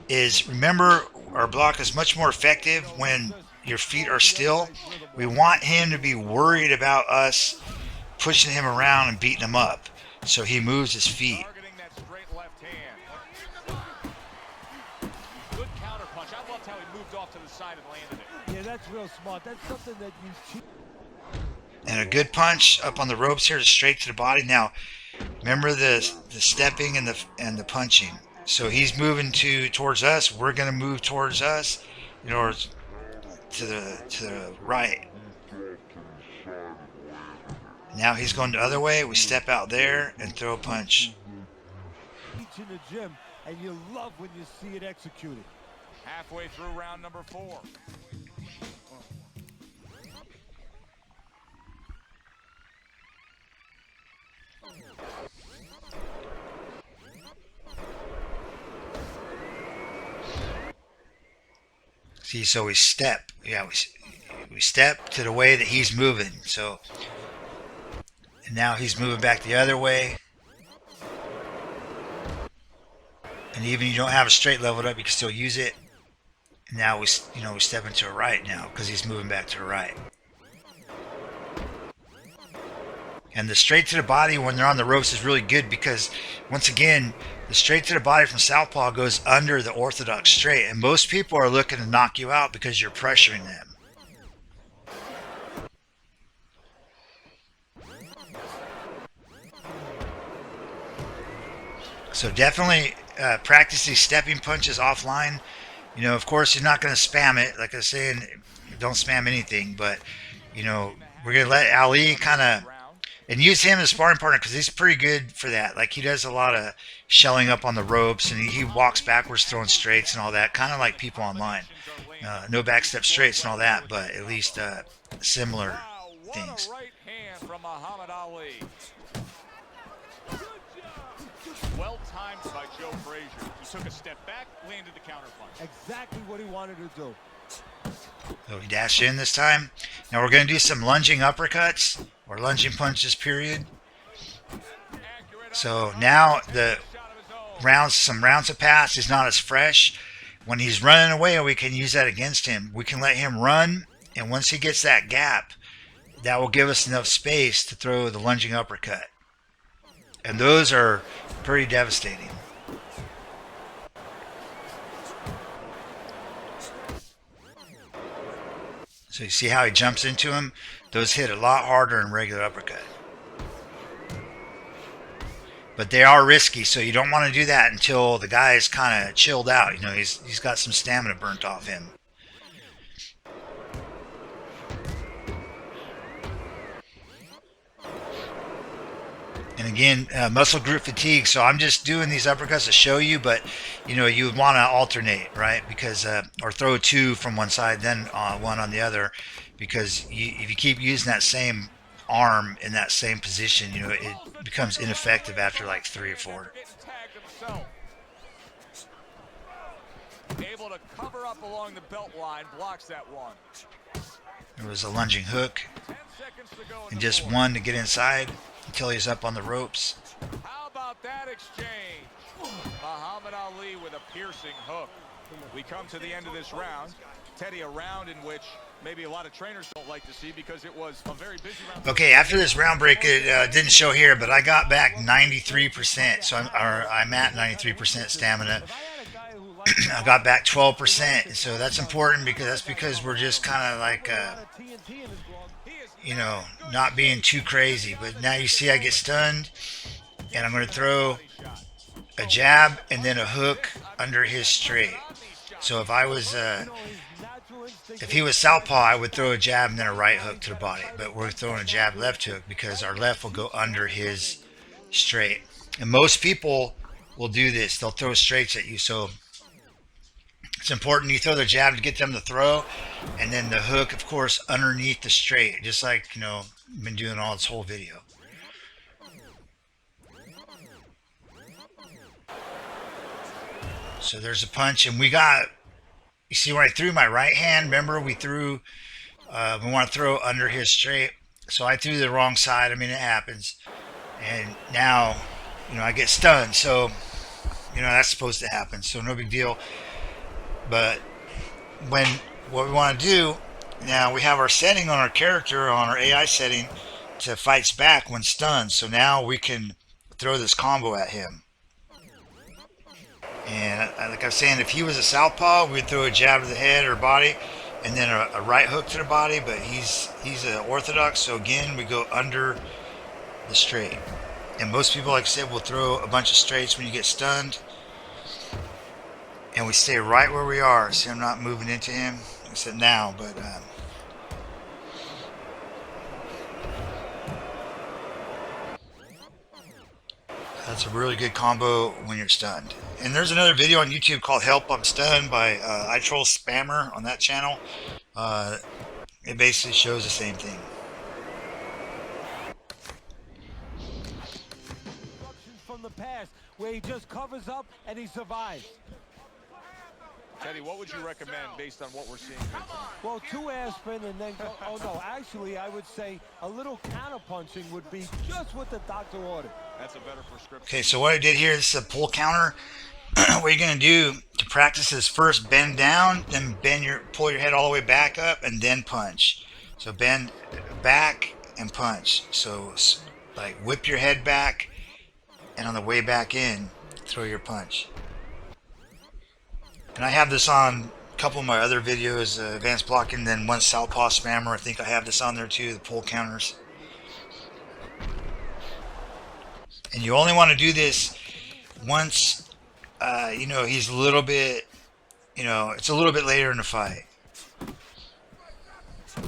is, remember, our block is much more effective when your feet are still. We want him to be worried about us pushing him around and beating him up, so he moves his feet. Good counter punch. I loved how he moved off to the side and landed it. Yeah, that's real smart. That's something that you. And a good punch up on the ropes here, straight to the body. Now, remember the stepping and the punching. So he's moving towards us. We're going to move towards us, to the right. Now he's going the other way. We step out there and throw a punch. Teach in the gym, and you love when you see it executed. Halfway through round number 4. See, so we step. Yeah, we step to the way that he's moving. So, and now he's moving back the other way. And even you don't have a straight leveled up, you can still use it. And now we step into a right now because he's moving back to the right. And the straight to the body when they're on the ropes is really good because, once again, the straight to the body from Southpaw goes under the orthodox straight. And most people are looking to knock you out because you're pressuring them. So definitely practice these stepping punches offline. Of course, you're not going to spam it. Like I was saying, don't spam anything. But, we're going to let Ali kind of, and use him as sparring partner because he's pretty good for that. Like, he does a lot of shelling up on the ropes, and he walks backwards throwing straights and all that, kind of like people online. No backstep straights and all that, but at least similar things. Right hand from Muhammad Ali. Well timed by Joe Frazier. He took a step back, landed the counterpunch. Exactly what he wanted to do. So he dashed in this time. Now we're going to do some lunging uppercuts or lunging punches, period. So now some rounds have passed. He's not as fresh. When he's running away, we can use that against him. We can let him run, and once he gets that gap, that will give us enough space to throw the lunging uppercut. And those are pretty devastating. So you see how he jumps into him? Those hit a lot harder than regular uppercut. But they are risky, so you don't want to do that until the guy is kind of chilled out. He's got some stamina burnt off him. And again, muscle group fatigue. So I'm just doing these uppercuts to show you, but you would want to alternate, right? Because or throw two from one side, then one on the other, because if you keep using that same arm in that same position, it becomes ineffective after like 3 or 4. Able to cover up along the belt line, blocks that one. There was a lunging hook, and just one to get inside until he's up on the ropes. How about that exchange? Muhammad Ali with a piercing hook. We come to the end of this round. Teddy, a round in which maybe a lot of trainers don't like to see because it was a very busy round. Okay, after this round break, it didn't show here, but I got back 93%. So I'm at 93% stamina. I got back 12%. So that's important because we're just kind of like, not being too crazy. But now you see I get stunned, and I'm going to throw a jab and then a hook under his straight. So if he was Southpaw, I would throw a jab and then a right hook to the body. But we're throwing a jab left hook because our left will go under his straight. And most people will do this. They'll throw straights at you. So it's important you throw the jab to get them to throw, and then the hook, of course, underneath the straight, just like, I've been doing all this whole video. So there's a punch, and you see where I threw my right hand? Remember, we want to throw under his straight. So I threw the wrong side. I mean, it happens. And now, I get stunned. So, that's supposed to happen. So no big deal. But what we want to do, now we have our setting on our character, on our AI setting, to fights back when stunned. So now we can throw this combo at him. And like I was saying, if he was a Southpaw, we'd throw a jab to the head or body, and then a right hook to the body. But he's an orthodox, so again, we go under the straight. And most people, like I said, will throw a bunch of straights when you get stunned. And we stay right where we are. See, I'm not moving into him, except now, but that's a really good combo when you're stunned. And there's another video on YouTube called Help I'm Stunned by I Troll Spammer on that channel. It basically shows the same thing. pass where he just covers up and he survives. Teddy, what would you recommend based on what we're seeing here tonight? Well, 2 aspirin and then go. Oh, no. Actually, I would say a little counter-punching would be just what the doctor ordered. That's a better prescription. Okay, so what I did here, this is a pull counter. What you're going to do to practice is first bend down, then pull your head all the way back up, and then punch. So bend back and punch. So like whip your head back, and on the way back in, throw your punch. And I have this on a couple of my other videos, advanced blocking, then one Southpaw spammer. I think I have this on there too, the pull counters. And you only want to do this once, you know, he's a little bit, you know, it's a little bit later in the fight.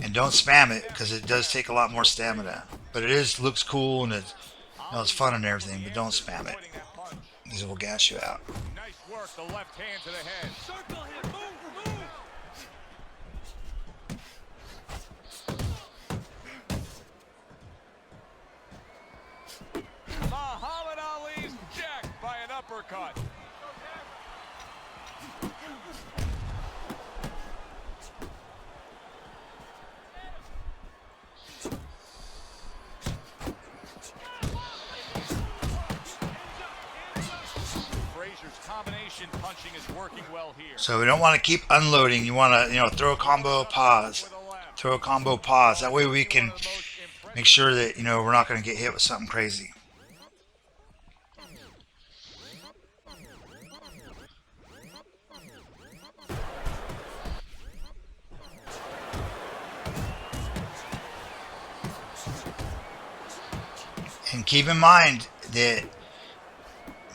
And don't spam it, because it does take a lot more stamina. But it looks cool, and it's, you know, it's fun and everything, but don't spam it, because it will gas you out. Nice work, the left hand to the head. Circle him. Move, move. Muhammad Ali's jacked by an uppercut. Frazier's combination punching is working well here. So we don't want to keep unloading. You want to, you know, throw a combo, pause. Throw a combo, pause. That way we can make sure that, you know, we're not going to get hit with something crazy. And keep in mind that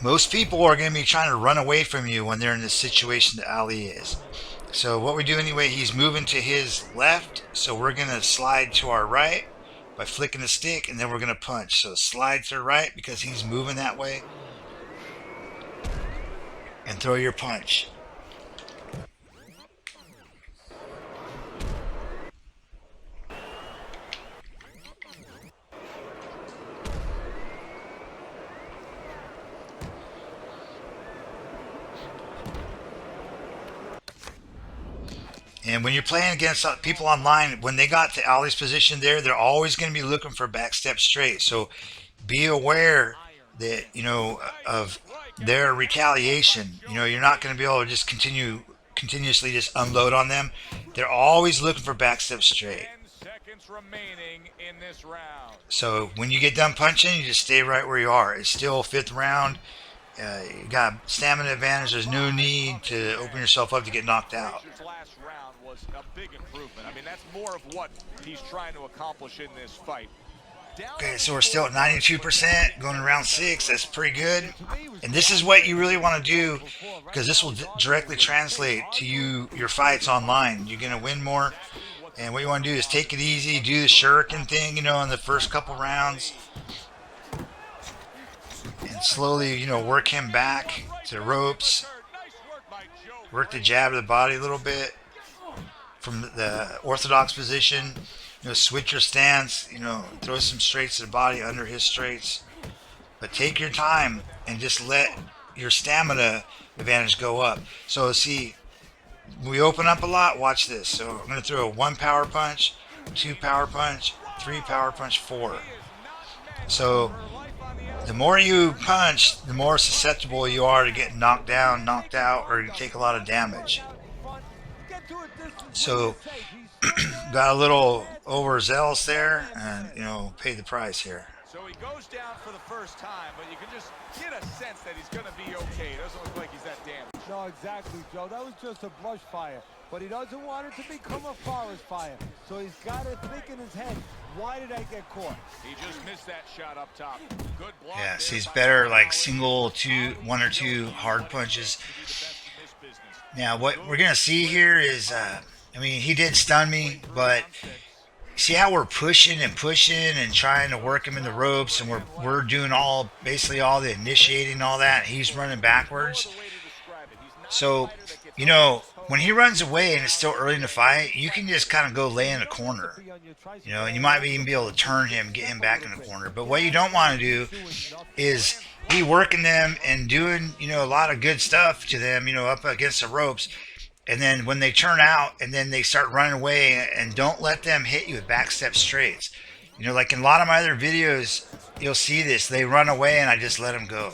most people are going to be trying to run away from you when they're in the situation that Ali is. So what we do anyway, he's moving to his left, so we're going to slide to our right by flicking the stick, and then we're going to punch. So slide to the right because he's moving that way, and throw your punch. And when you're playing against people online, when they got to Ali's position there, they're always going to be looking for back step straight. So be aware that, you know, of their retaliation. You know, you're not going to be able to just continuously just unload on them. They're always looking for back step straight. 10 seconds remaining in this round. So when you get done punching, you just stay right where you are. It's still 5th round. You got stamina advantage. There's no need to open yourself up to get knocked out. Frazier's last round was a big improvement. I mean, that's more of what he's trying to accomplish in this fight. Okay, so we're still at 92%, going to round 6. That's pretty good. And this is what you really want to do, because this will directly translate to your fights online. You're going to win more. And what you want to do is take it easy, do the shuriken thing, you know, in the first couple rounds. And slowly, you know, work him back to the ropes. Work the jab of the body a little bit from the orthodox position. You know, switch your stance. You know, throw some straights to the body under his straights. But take your time and just let your stamina advantage go up. So see, we open up a lot. Watch this. So I'm going to throw a 1 power punch, 2 power punch, 3 power punch, 4. So the more you punch, the more susceptible you are to get knocked down, knocked out, or you take a lot of damage. So got a little overzealous there, and, you know, paid the price here. So he goes down for the first time, but you can just get a sense that he's going to be okay. It doesn't look like he's that damaged. No, exactly, Joe. That was just a brush fire. But he doesn't want it to become a forest fire. So he's got to think in his head, why did I get caught? He just missed that shot up top. Good block. Yes, he's better like single, 1 or 2 hard punches. Now, what we're going to see here is, I mean, he did stun me, but see how we're pushing and trying to work him in the ropes, and we're doing basically all the initiating, all that. He's running backwards. So, you know, when he runs away and it's still early in the fight, you can just kind of go lay in a corner, you know, and you might even be able to turn him, get him back in the corner. But what you don't want to do is be working them and doing, a lot of good stuff to them, up against the ropes. And then when they turn out and then they start running away, and don't let them hit you with backstep straights. Like in a lot of my other videos, you'll see this. They run away and I just let them go.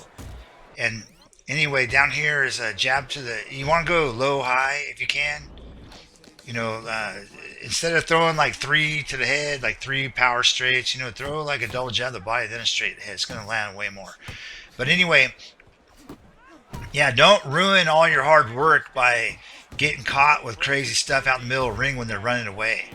And anyway, down here is a jab to the, you want to go low, high if you can. Instead of throwing like 3 to the head, like 3 power straights, throw like a double jab to the body, then a straight to the head. It's going to land way more. But anyway, yeah, don't ruin all your hard work by getting caught with crazy stuff out in the middle of the ring when they're running away.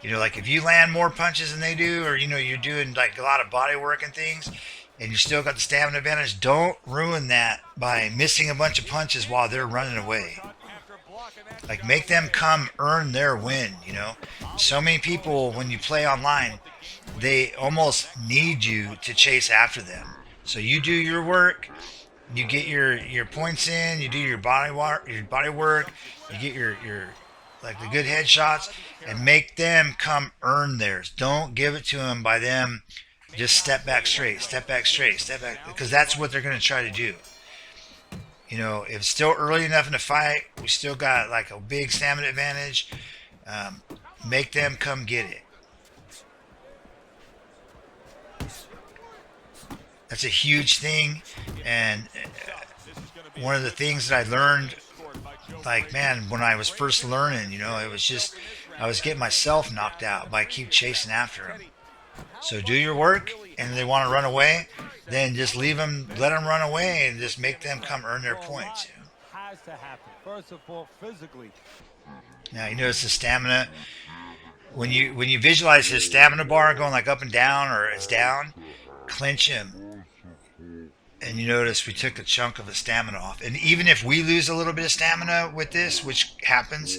Like if you land more punches than they do, or you're doing like a lot of body work and things, and you still got the stamina advantage, don't ruin that by missing a bunch of punches while they're running away. Like, make them come earn their win. So many people, when you play online, they almost need you to chase after them. So you do your work, you get your points in, you do your body work, you get your like the good headshots, and make them come earn theirs. Don't give it to them by them just step back straight, step back straight, step back, because that's what they're going to try to do. If it's still early enough in the fight, we still got like a big stamina advantage. Make them come get it. That's a huge thing. And one of the things that I learned, like, man, when I was first learning, it was just, I was getting myself knocked out by keep chasing after them. So do your work, and they want to run away, then just leave them, let them run away, and just make them come earn their points. Has to happen. First of all, physically. Now you notice the stamina. When you visualize his stamina bar going like up and down, or it's down, clinch him, and you notice we took a chunk of his stamina off. And even if we lose a little bit of stamina with this, which happens,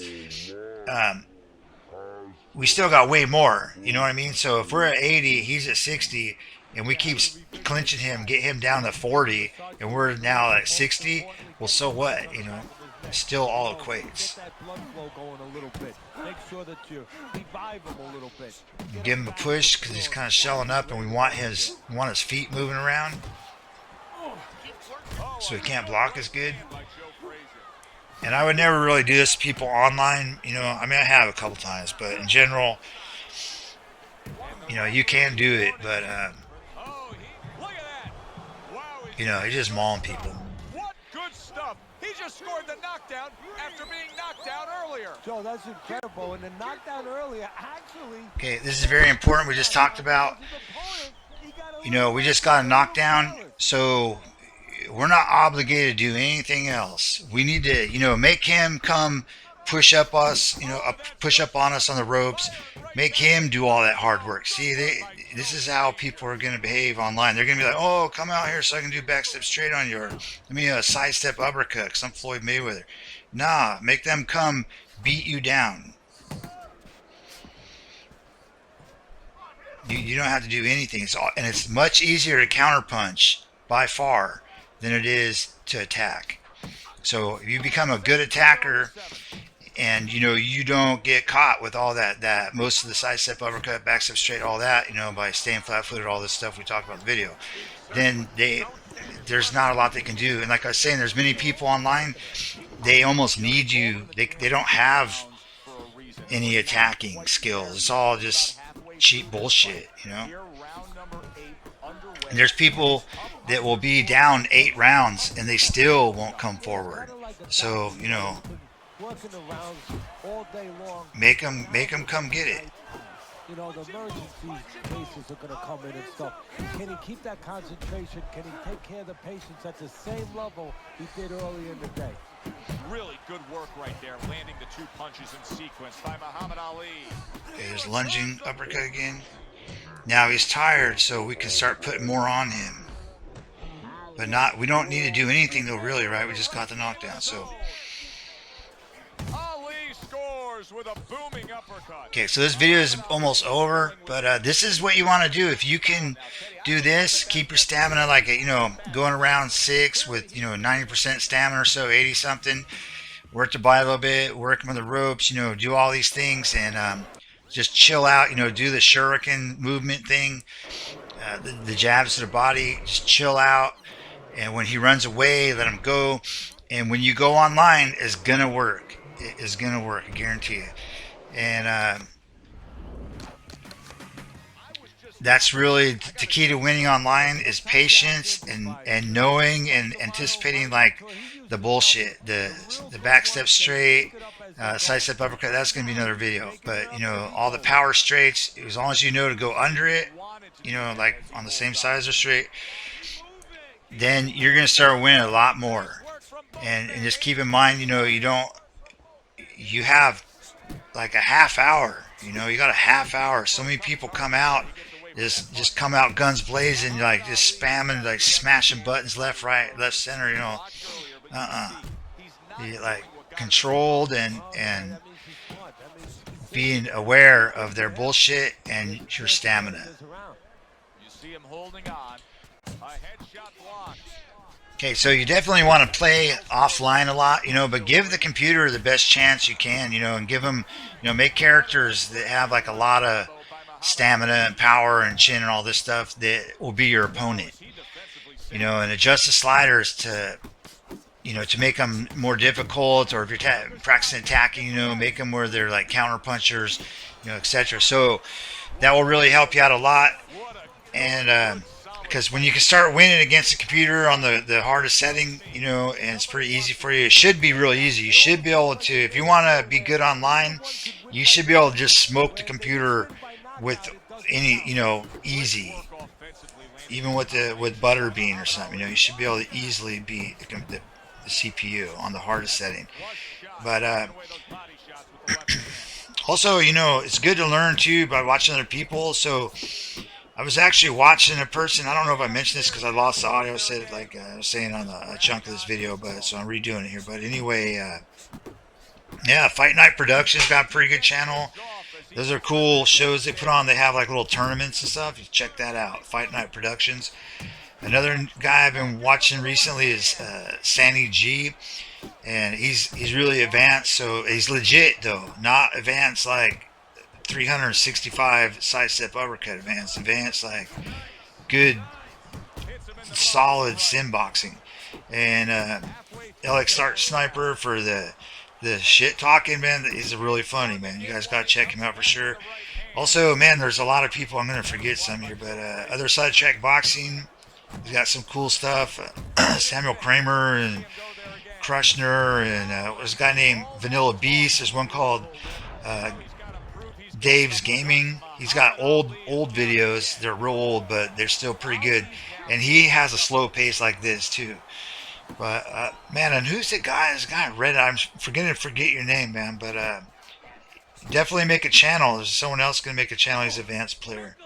we still got way more, you know what I mean? So if we're at 80, he's at 60, and we keep clinching him, get him down to 40, and we're now at 60, well, so what, It still all equates. You give him a push because he's kind of shelling up, and we want his feet moving around, so he can't block as good. And I would never really do this to people online, I mean, I have a couple times, but in general, you can do it, but, you're just mauling people. What good stuff! He just scored the knockdown after being knocked out earlier. Joe, that's incredible. And the knockdown earlier, actually... Okay, this is very important. We just talked about, we just got a knockdown, so we're not obligated to do anything else. We need to, make him come push up us, push up on us on the ropes, make him do all that hard work. See, this is how people are going to behave online. They're going to be like, oh, come out here so I can do backstep straight on you, or let me sidestep uppercut because I'm Floyd Mayweather. Nah, make them come beat you down. You don't have to do anything. And it's much easier to counterpunch by far than it is to attack. So if you become a good attacker, and you don't get caught with all that most of the sidestep, uppercut, backstep straight, all that, by staying flat-footed, all this stuff we talked about in the video, then there's not a lot they can do. And like I was saying, there's many people online, they almost need you. They don't have any attacking skills. It's all just cheap bullshit, And there's people that will be down 8 rounds and they still won't come forward. So, Working the rounds all day long. Make them come get it. The emergency cases are going to come in and stuff. Can he keep that concentration? Can he take care of the patients at the same level he did earlier in the day? Really good work right there, landing the 2 punches in sequence by Muhammad Ali. Okay, there's lunging uppercut again. Now he's tired, so we can start putting more on him. But we don't need to do anything though, really, right? We just got the knockdown, so. Ali scores with a booming uppercut. Okay, so this video is almost over, but this is what you want to do. If you can do this, keep your stamina like, going around 6 with, 90% stamina or so, 80 something. Work the body a little bit, work them on the ropes, do all these things, and just chill out, do the shuriken movement thing, the jabs to the body, just chill out. And when he runs away, let him go. And when you go online, it's gonna work. It is gonna work, I guarantee you. And that's really the key to winning online is patience and knowing and anticipating like the bullshit, the back step straight, side step uppercut. That's gonna be another video. But you know, all the power straights, as long as you know to go under it, you know, like on the same side as the straight, then you're gonna start winning a lot more. And just keep in mind, you know, you have like a half hour. You know, you got a half hour. So many people come out, just come out guns blazing, like just spamming, like smashing buttons left, right, left, center. You know, you like controlled and being aware of their bullshit and your stamina. You see him holding on. A headshot block. Okay, so you definitely want to play offline a lot, you know, but give the computer the best chance you can, you know, and give them, you know, make characters that have like a lot of stamina and power and chin and all this stuff that will be your opponent, you know, and adjust the sliders to, you know, to make them more difficult, or if you're practicing attacking, you know, make them where they're like counter punchers, you know, etc. So that will really help you out a lot. And because when you can start winning against the computer on the hardest setting, you know, and it's pretty easy for you, it should be real easy. You should be able to, if you want to be good online, you should be able to just smoke the computer with any, you know, easy, even with butter bean or something. You know, you should be able to easily beat the CPU on the hardest setting. But also, you know, it's good to learn too by watching other people. So I was actually watching a person. I don't know if I mentioned this because I lost the audio. I said it like I was saying on a chunk of this video, but so I'm redoing it here. But anyway, yeah, Fight Night Productions got a pretty good channel. Those are cool shows they put on. They have like little tournaments and stuff. You check that out. Fight Night Productions. Another guy I've been watching recently is Sandy G, and he's really advanced. So he's legit though, not advanced like 365 side step uppercut advanced like good solid sim boxing. And LX Start Sniper for the shit talking, man. He's really funny, man. You guys gotta check him out for sure. Also, man, there's a lot of people, I'm gonna forget some here, but Other Sidetrack Boxing, he's got some cool stuff. Samuel Kramer and Krushner, and there's a guy named Vanilla Beast. There's one called Dave's Gaming. He's got old videos. They're real old, but they're still pretty good. And he has a slow pace like this too. But man, and who's the guy? This guy Reddit. I'm forget your name, man. But definitely make a channel. There's someone else gonna make a channel. He's an advanced player.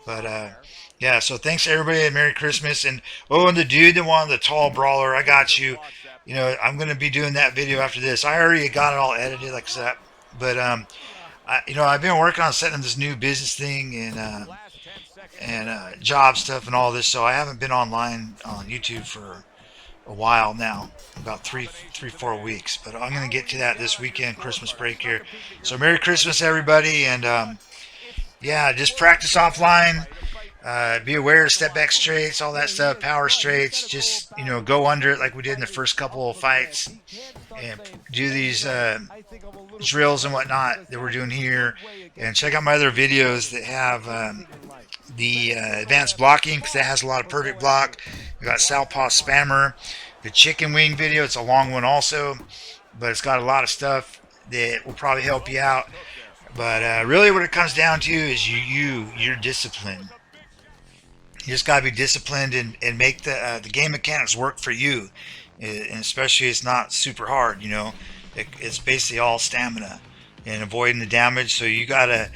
But yeah. So thanks everybody, and Merry Christmas. And and the dude that wanted the tall brawler, I got you. You know, I'm gonna be doing that video after this. I already got it all edited, like I said. But you know, I've been working on setting up this new business thing and job stuff and all this, so I haven't been online on YouTube for a while now, about 4 weeks. But I'm gonna get to that this weekend, Christmas break here. So Merry Christmas, everybody, and yeah, just practice offline. Be aware of step back straights, all that stuff, power straights. Just, you know, go under it like we did in the first couple of fights, and do these drills and whatnot that we're doing here. And check out my other videos that have the advanced blocking, because that has a lot of perfect block. We got Southpaw Spammer, the chicken wing video. It's a long one also, but it's got a lot of stuff that will probably help you out. But really what it comes down to is your discipline. You just got to be disciplined and make the game mechanics work for you. And especially it's not super hard, you know. It's basically all stamina and avoiding the damage. So you got to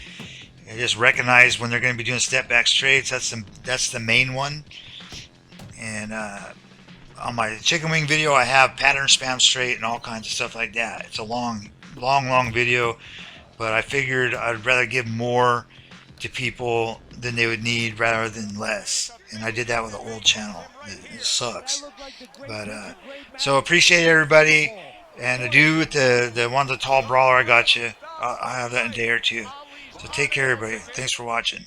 just recognize when they're going to be doing step back straights. That's the main one. And on my chicken wing video, I have pattern spam straight and all kinds of stuff like that. It's a long video, but I figured I'd rather give more to people than they would need rather than less. And I did that with an old channel. It sucks. But so appreciate everybody. And the dude with the one with the tall brawler, I got you. I'll have that in a day or two. So take care, everybody. Thanks for watching.